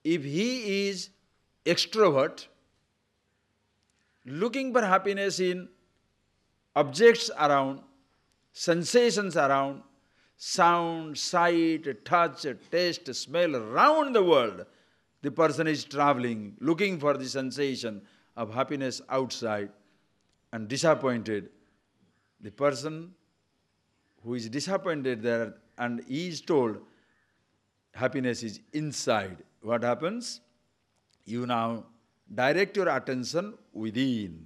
if he is extrovert, looking for happiness in objects around, sensations around, sound, sight, touch, taste, smell around the world. The person is traveling, looking for the sensation of happiness outside and disappointed. The person who is disappointed there and he is told happiness is inside. What happens? You now direct your attention within.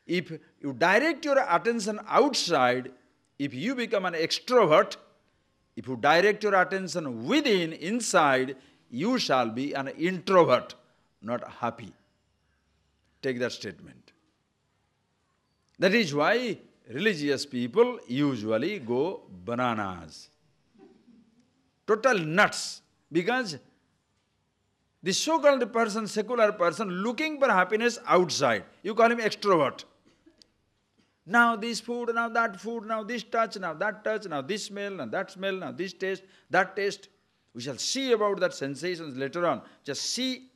If you direct your attention outside, if you become an extrovert, if you direct your attention within, inside, you shall be an introvert, not happy. Take that statement. That is why religious people usually go bananas. Total nuts. Because the so-called person, secular person, looking for happiness outside, you call him extrovert. Now this food, now that food, now this touch, now that touch, now this smell, now that smell, now this taste, that taste. We shall see about that sensations later on. Just see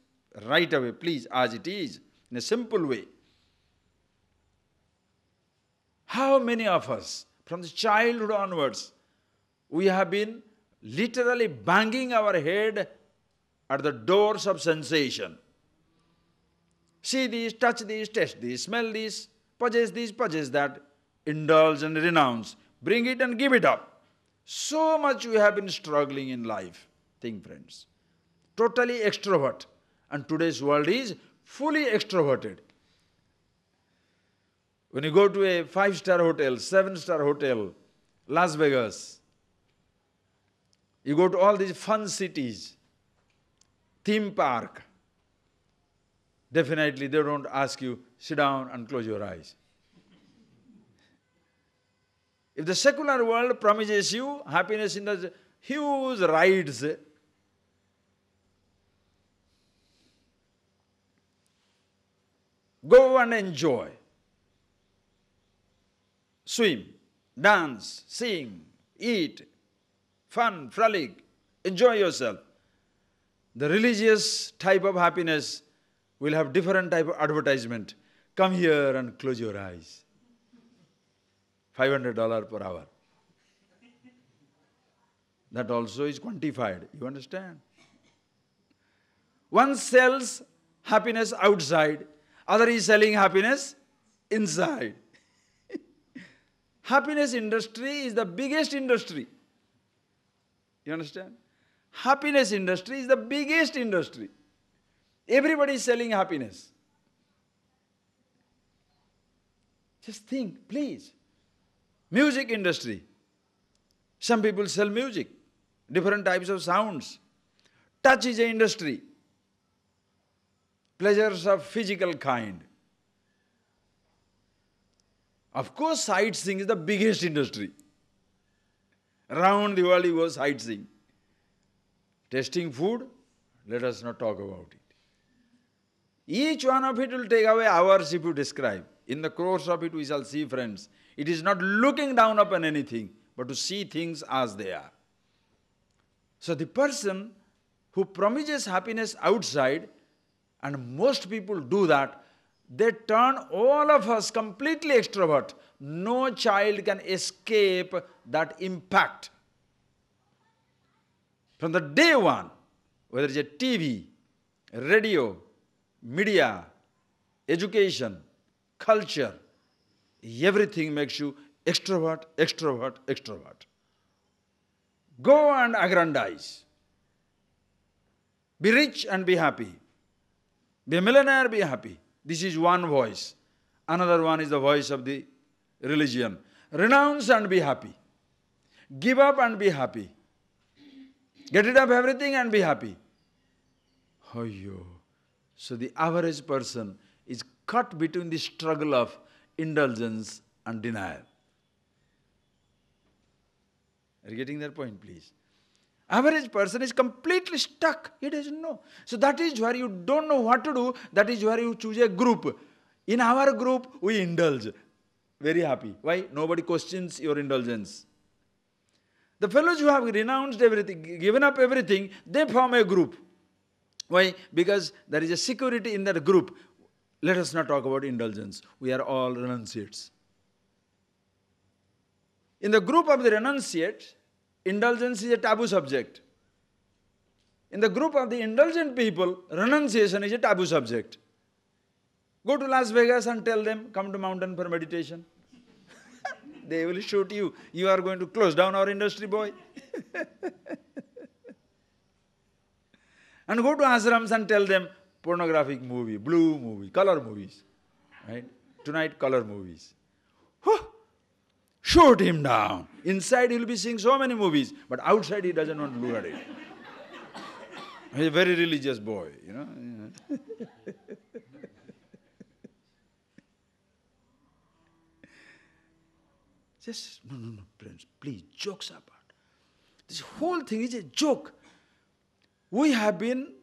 right away, please, as it is, in a simple way. How many of us, from the childhood onwards, we have been literally banging our head at the doors of sensation. See this, touch this, taste this, smell this, possess that, indulge and renounce, bring it and give it up. So much we have been struggling in life. Think, friends. Totally extrovert. And today's world is fully extroverted. When you go to a 5-star hotel, 7-star hotel, Las Vegas, you go to all these fun cities, theme park, definitely they don't ask you, sit down and close your eyes. If the secular world promises you happiness in the huge rides, go and enjoy. Swim, dance, sing, eat, fun, frolic, enjoy yourself. The religious type of happiness will have different type of advertisement. Come here and close your eyes. $500 per hour. That also is quantified. You understand? One sells happiness outside, other is selling happiness inside. Happiness industry is the biggest industry. You understand? Happiness industry is the biggest industry. Everybody is selling happiness. Just think, please. Music industry. Some people sell music, different types of sounds. Touch is an industry. Pleasures of physical kind. Of course, sightseeing is the biggest industry. Around the world you go sightseeing. Tasting food, let us not talk about it. Each one of it will take away hours if you describe. In the course of it we shall see, friends, it is not looking down upon anything, but to see things as they are. So the person who promises happiness outside, and most people do that, they turn all of us completely extrovert. No child can escape that impact. From the day one, whether it's a TV, radio, media, education, culture, everything makes you extrovert, extrovert, extrovert. Go and aggrandize. Be rich and be happy. Be a millionaire, be happy. This is one voice. Another one is the voice of the religion. Renounce and be happy. Give up and be happy. Get rid of everything and be happy. Oh, yo. So the average person is caught between the struggle of indulgence and denial. Are you getting that point, please? Average person is completely stuck. He doesn't know. So that is where you don't know what to do. That is where you choose a group. In our group, we indulge. Very happy. Why? Nobody questions your indulgence. The fellows who have renounced everything, given up everything, they form a group. Why? Because there is a security in that group. Let us not talk about indulgence. We are all renunciates. In the group of the renunciates, indulgence is a taboo subject. In the group of the indulgent people, renunciation is a taboo subject. Go to Las Vegas and tell them, come to mountain for meditation. They will shoot you. You are going to close down our industry, boy. And go to ashrams and tell them, pornographic movie, blue movie, color movies. Right? Tonight, color movies. Whew! Shoot him down. Inside he will be seeing so many movies, but outside he doesn't want to look at it. He's a very religious boy, you know. Just, no, friends, please, jokes apart. This whole thing is a joke. We have been,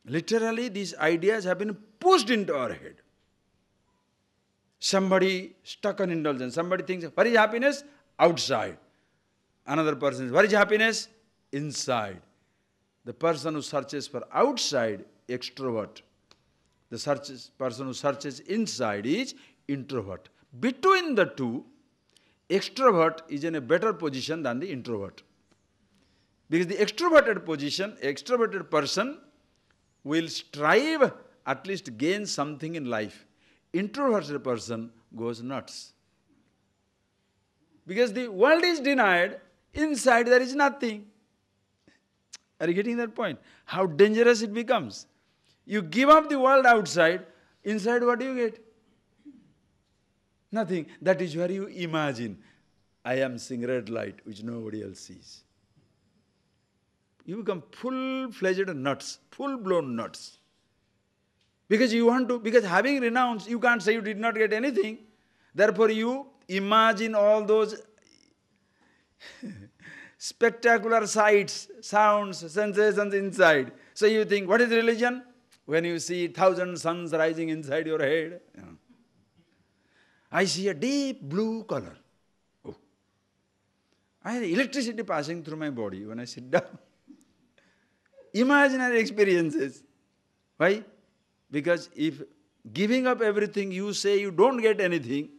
literally, these ideas have been pushed into our head. Somebody stuck on indulgence. Somebody thinks, what is happiness? Outside. Another person says, what is happiness? Inside. The person who searches for outside, extrovert. The person who searches inside is introvert. Between the two, extrovert is in a better position than the introvert. Because the extroverted person will strive at least gain something in life. Introverted person goes nuts. Because the world is denied, inside there is nothing. Are you getting that point? How dangerous it becomes. You give up the world outside, inside what do you get? Nothing. That is where you imagine, I am seeing red light which nobody else sees. You become full-fledged nuts, full-blown nuts. Because you want to, because having renounced, you can't say you did not get anything. Therefore you imagine all those spectacular sights, sounds, sensations inside. So you think, what is religion? When you see 1,000 suns rising inside your head. Yeah. I see a deep blue color. Oh. I have electricity passing through my body when I sit down. Imaginary experiences. Why? Because if giving up everything, you say you don't get anything,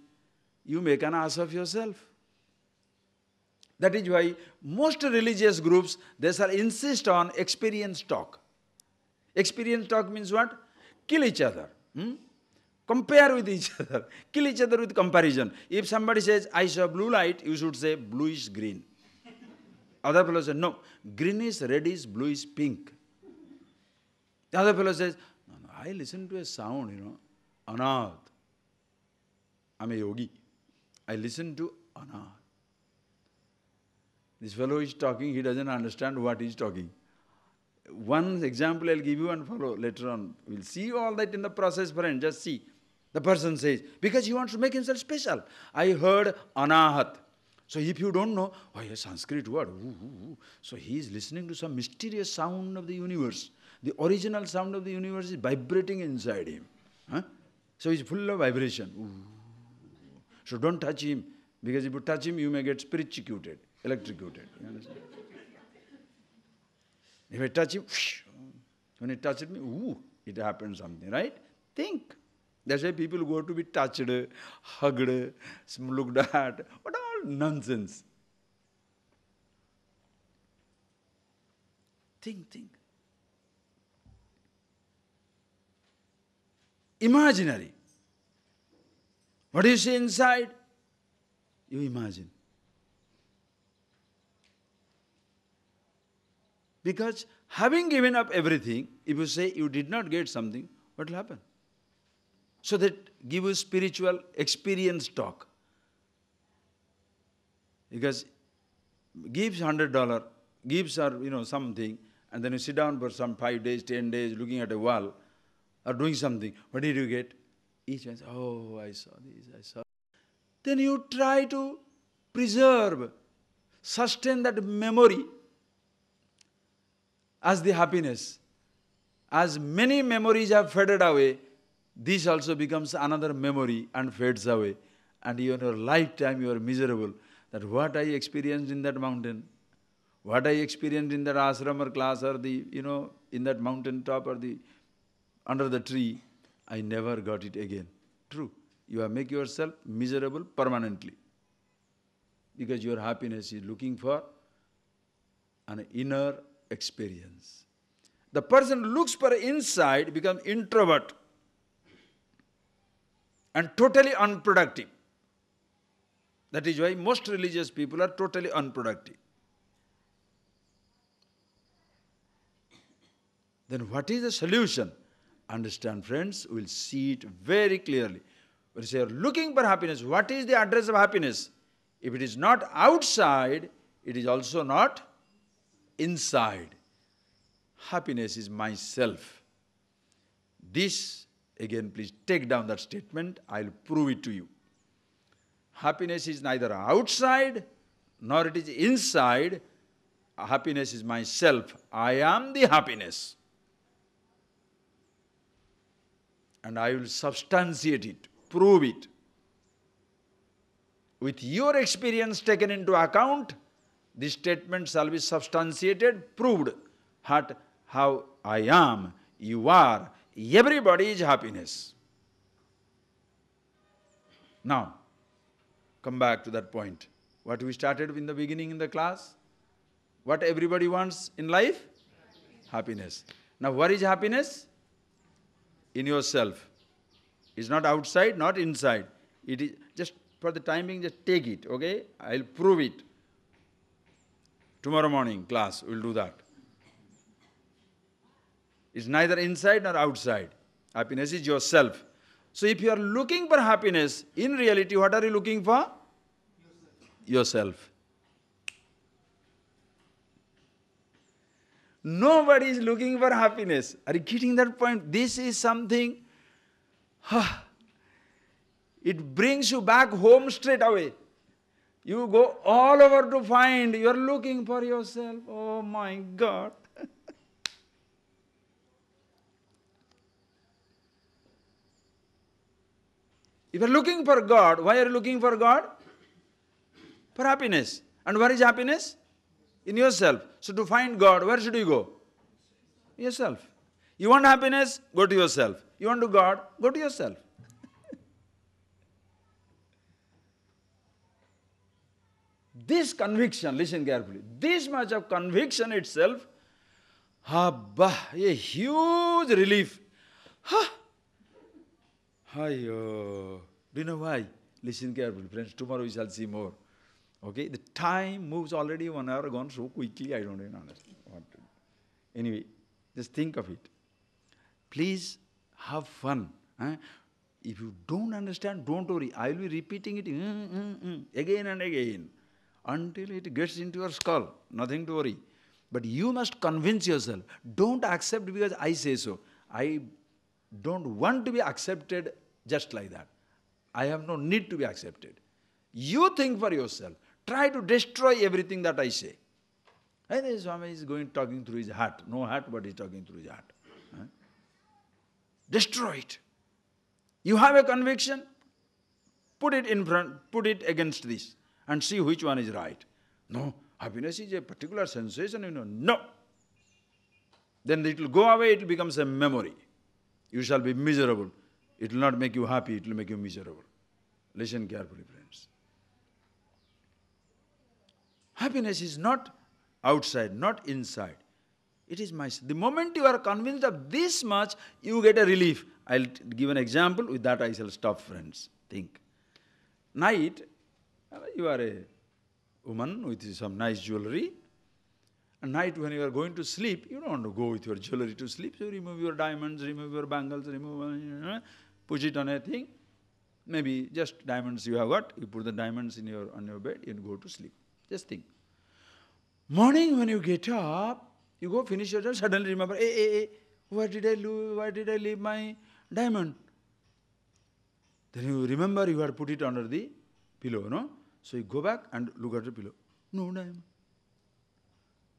you make an ass of yourself. That is why most religious groups, they shall insist on experience talk. Experience talk means what? Kill each other. Compare with each other. Kill each other with comparison. If somebody says, I saw blue light, you should say bluish green. Other fellow says, no, greenish, reddish, bluish, pink. The other fellow says, no, I listened to a sound, Anath. I'm a yogi. I listen to Anath. This fellow is talking, he doesn't understand what he is talking. One example I'll give you and follow later on. We'll see all that in the process, friend. Just see. The person says, because he wants to make himself special. I heard Anahat. So if you don't know, oh, a Sanskrit word. So he is listening to some mysterious sound of the universe. The original sound of the universe is vibrating inside him. So he's full of vibration. So don't touch him. Because if you touch him, you may get spirituated, electrocuted. You understand? If I touch him, when he touches me, it happens something, right? Think. That's why people go to be touched, hugged, looked at. What all nonsense. Think. Imaginary. What do you see inside? You imagine. Because having given up everything, if you say you did not get something, what will happen? So that give you spiritual experience talk. Because gives $100, gives her, something, and then you sit down for some 5 days, 10 days, looking at a wall, or doing something. What did you get? Each one says, oh, I saw this, I saw. Then you try to preserve, sustain that memory as the happiness. As many memories have faded away, this also becomes another memory and fades away. And in your lifetime you are miserable. That what I experienced in that mountain, what I experienced in that ashram or class or in that mountain top or under the tree, I never got it again. True. You have make yourself miserable permanently. Because your happiness is looking for an inner experience. The person who looks for inside becomes introvert and totally unproductive. That is why most religious people are totally unproductive. Then what is the solution? Understand, friends, we will see it very clearly. When you say looking for happiness, what is the address of happiness? If it is not outside, it is also not inside. Happiness is myself. This, again, please take down that statement. I will prove it to you. Happiness is neither outside nor it is inside. Happiness is myself. I am the happiness. And I will substantiate it, prove it. With your experience taken into account, this statement shall be substantiated, proved. How I am, you are, everybody is happiness. Now, come back to that point. What we started in the beginning in the class? What everybody wants in life? Happiness. Now, what is happiness? In yourself. It's not outside, not inside. It is just for the time being, just take it, okay? I'll prove it. Tomorrow morning class, we'll do that. It's neither inside nor outside. Happiness is yourself. So if you are looking for happiness, in reality, what are you looking for? Yourself. Nobody is looking for happiness. Are you getting that point? This is something, it brings you back home straight away. You go all over to find, you are looking for yourself. Oh my God. If you are looking for God, why are you looking for God? For happiness. And where is happiness? In yourself. So to find God, where should you go? Yourself. You want happiness? Go to yourself. You want to God? Go to yourself. This conviction, listen carefully, this much of conviction itself, a huge relief. Do you know why? Listen carefully, friends. Tomorrow we shall see more. Okay? The time moves already 1 hour gone so quickly, I don't even understand what to do. Anyway, just think of it. Please have fun. If you don't understand, don't worry. I will be repeating it again and again until it gets into your skull. Nothing to worry. But you must convince yourself. Don't accept because I say so. I don't want to be accepted just like that. I have no need to be accepted. You think for yourself. Try to destroy everything that I say. And then Swami is talking through his heart. No heart, but he's talking through his heart. Destroy it. You have a conviction, put it in front, put it against this, and see which one is right. No, happiness is a particular sensation, No. Then it will go away, it becomes a memory. You shall be miserable. It will not make you happy, it will make you miserable. Listen carefully, friends. Happiness is not outside, not inside. It is myself. The moment you are convinced of this much, you get a relief. I'll give an example. With that I shall stop, friends. Think. Night, you are a woman with some nice jewelry. At night when you are going to sleep, you don't want to go with your jewelry to sleep. So you remove your diamonds, remove your bangles, put it on a thing. Maybe just diamonds you have got. You put the diamonds on your bed and go to sleep. Just think. Morning when you get up, you go finish your job, suddenly remember, where did I leave my diamond? Then you remember you had put it under the pillow, no? So you go back and look at the pillow. No diamond.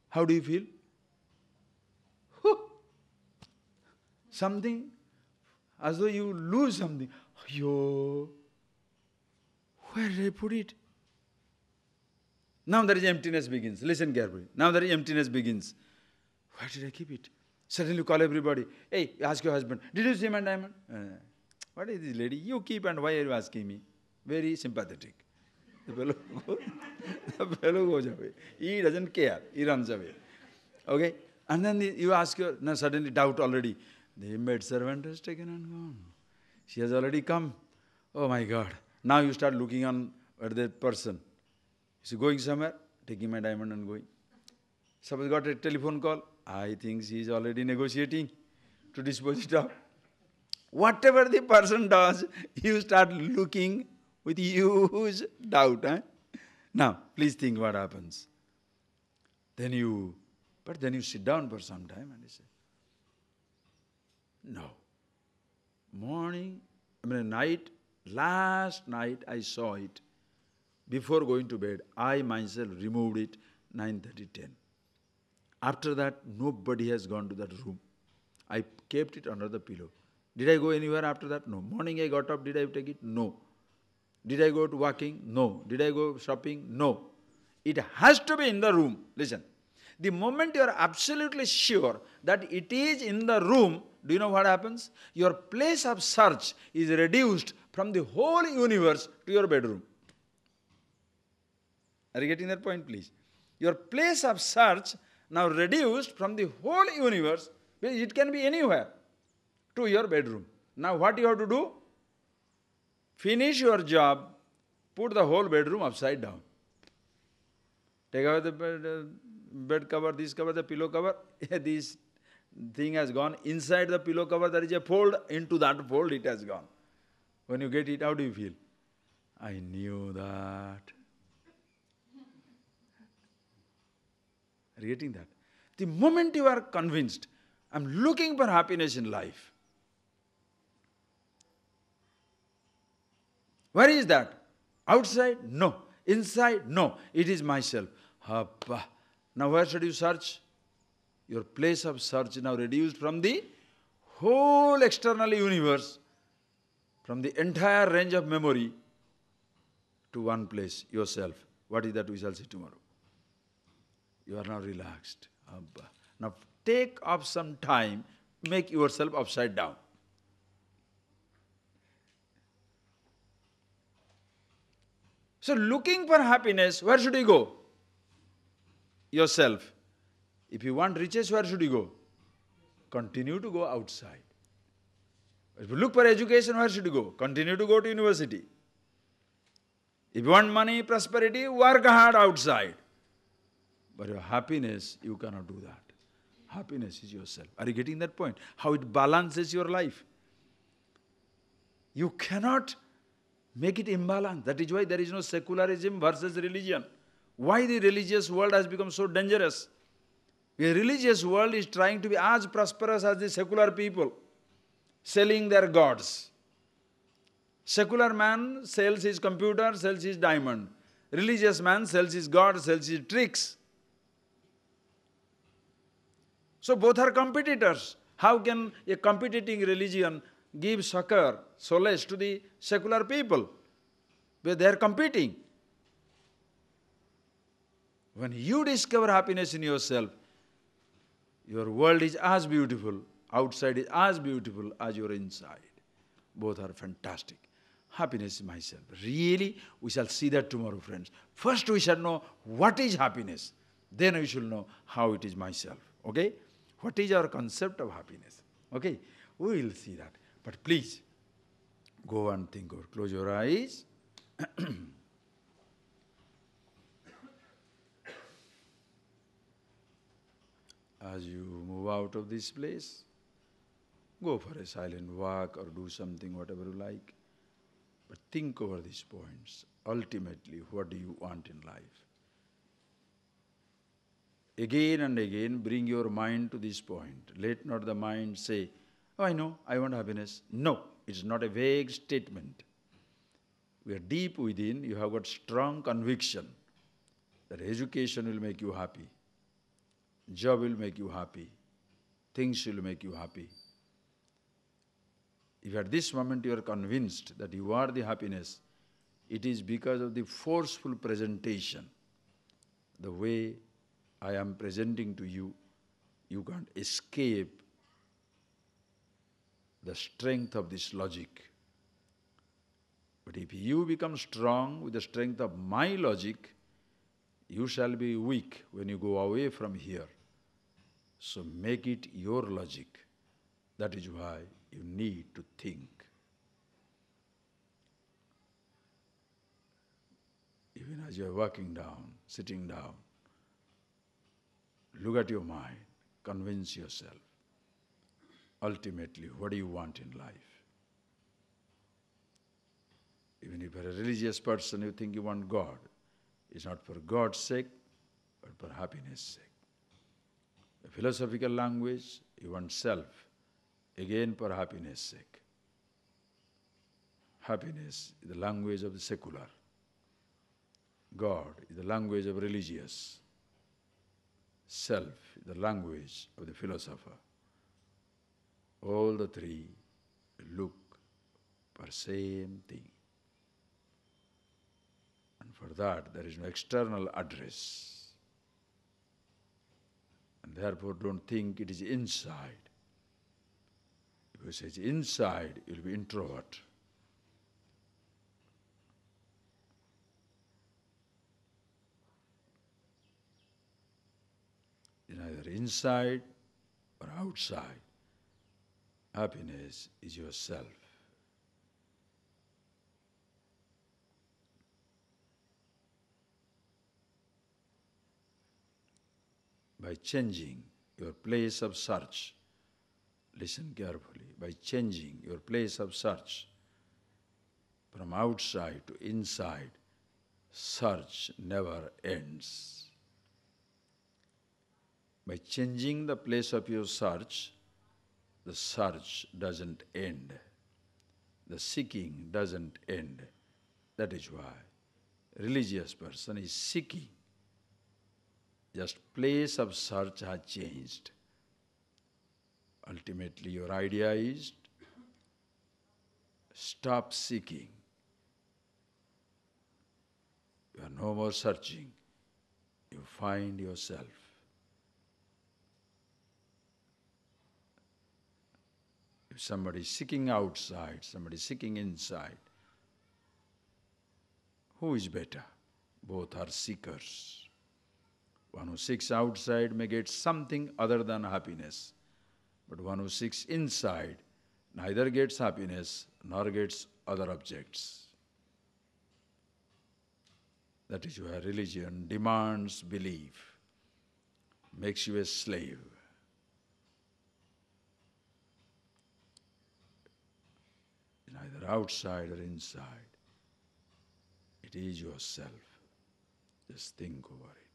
How do you feel? Something, as though you lose something. Where did I put it? Now there is emptiness begins. Listen carefully. Now there is emptiness begins. Where did I keep it? Suddenly you call everybody. Hey, ask your husband, did you see my diamond? What is this lady? You keep and why are you asking me? Very sympathetic. The fellow goes, the fellow goes away. He doesn't care. He runs away. Okay? And then you ask her, now suddenly doubt already. The maid servant has taken and gone. She has already come. Oh my God. Now you start looking on at that person. Is he going somewhere? Taking my diamond and going. Suppose got a telephone call. I think she is already negotiating to dispose it of. Whatever the person does, you start looking with huge doubt. Now, please think what happens. Then you sit down for some time and you say, no. Last night I saw it. Before going to bed, I myself removed it 9:30, 10. After that, nobody has gone to that room. I kept it under the pillow. Did I go anywhere after that? No. Morning I got up, did I take it? No. Did I go to walking? No. Did I go shopping? No. It has to be in the room. Listen. The moment you are absolutely sure that it is in the room, do you know what happens? Your place of search is reduced from the whole universe to your bedroom. Are you getting that point, please? Your place of search now reduced from the whole universe, it can be anywhere, to your bedroom. Now what you have to do? Finish your job, put the whole bedroom upside down. Take away the bed cover, this cover, the pillow cover. This thing has gone. Inside the pillow cover there is a fold. Into that fold it has gone. When you get it, how do you feel? I knew that. Are you getting that? The moment you are convinced, I'm looking for happiness in life. Where is that? Outside? No. Inside? No. It is myself. Appa. Now where should you search? Your place of search now reduced from the whole external universe, from the entire range of memory to one place, yourself. What is that we shall see tomorrow? You are now relaxed. Abba. Now take up some time, make yourself upside down. So looking for happiness, where should you go? Yourself. If you want riches, where should you go? Continue to go outside. If you look for education, where should you go? Continue to go to university. If you want money, prosperity, work hard outside. But your happiness, you cannot do that. Happiness is yourself. Are you getting that point? How it balances your life. You cannot make it imbalanced. That is why there is no secularism versus religion. Why the religious world has become so dangerous? The religious world is trying to be as prosperous as the secular people, selling their gods. Secular man sells his computer, sells his diamond. Religious man sells his god, sells his tricks. So both are competitors. How can a competing religion give succor, solace to the secular people? Where they are competing. When you discover happiness in yourself, your world is as beautiful, outside is as beautiful as your inside. Both are fantastic. Happiness is myself. Really, we shall see that tomorrow, friends. First we shall know what is happiness. Then we shall know how it is myself. Okay? What is our concept of happiness? Okay? We will see that. But please, go and think over. Close your eyes. As you move out of this place, go for a silent walk or do something, whatever you like. But think over these points. Ultimately, what do you want in life? Again and again, bring your mind to this point. Let not the mind say, oh, I know, I want happiness. No, it's not a vague statement. We are deep within, you have got strong conviction that education will make you happy. Job will make you happy. Things will make you happy. If at this moment you are convinced that you are the happiness, it is because of the forceful presentation. The way I am presenting to you, you can't escape the strength of this logic. But if you become strong with the strength of my logic, you shall be weak when you go away from here. So make it your logic. That is why you need to think. Even as you are walking down, sitting down, look at your mind, convince yourself. Ultimately, what do you want in life? Even if you're a religious person, you think you want God. It's not for God's sake, but for happiness' sake. The philosophical language, you want self, again for happiness' sake. Happiness is the language of the secular. God is the language of religious. Self is the language of the philosopher. All the three look for same thing. And for that, there is no external address. And therefore, don't think it is inside. If you say it's inside, you'll be introvert. It's either inside or outside. Happiness is yourself. By changing your place of search, listen carefully, by changing your place of search from outside to inside, search never ends. By changing the place of your search, the search doesn't end. The seeking doesn't end. That is why religious person is seeking. Just place of search has changed. Ultimately, your idea is stop seeking. You are no more searching. You find yourself. If somebody is seeking outside, somebody is seeking inside, who is better? Both are seekers. One who seeks outside may get something other than happiness. But one who seeks inside neither gets happiness nor gets other objects. That is why religion demands belief, makes you a slave. Neither outside or inside. It is yourself. Just think over it.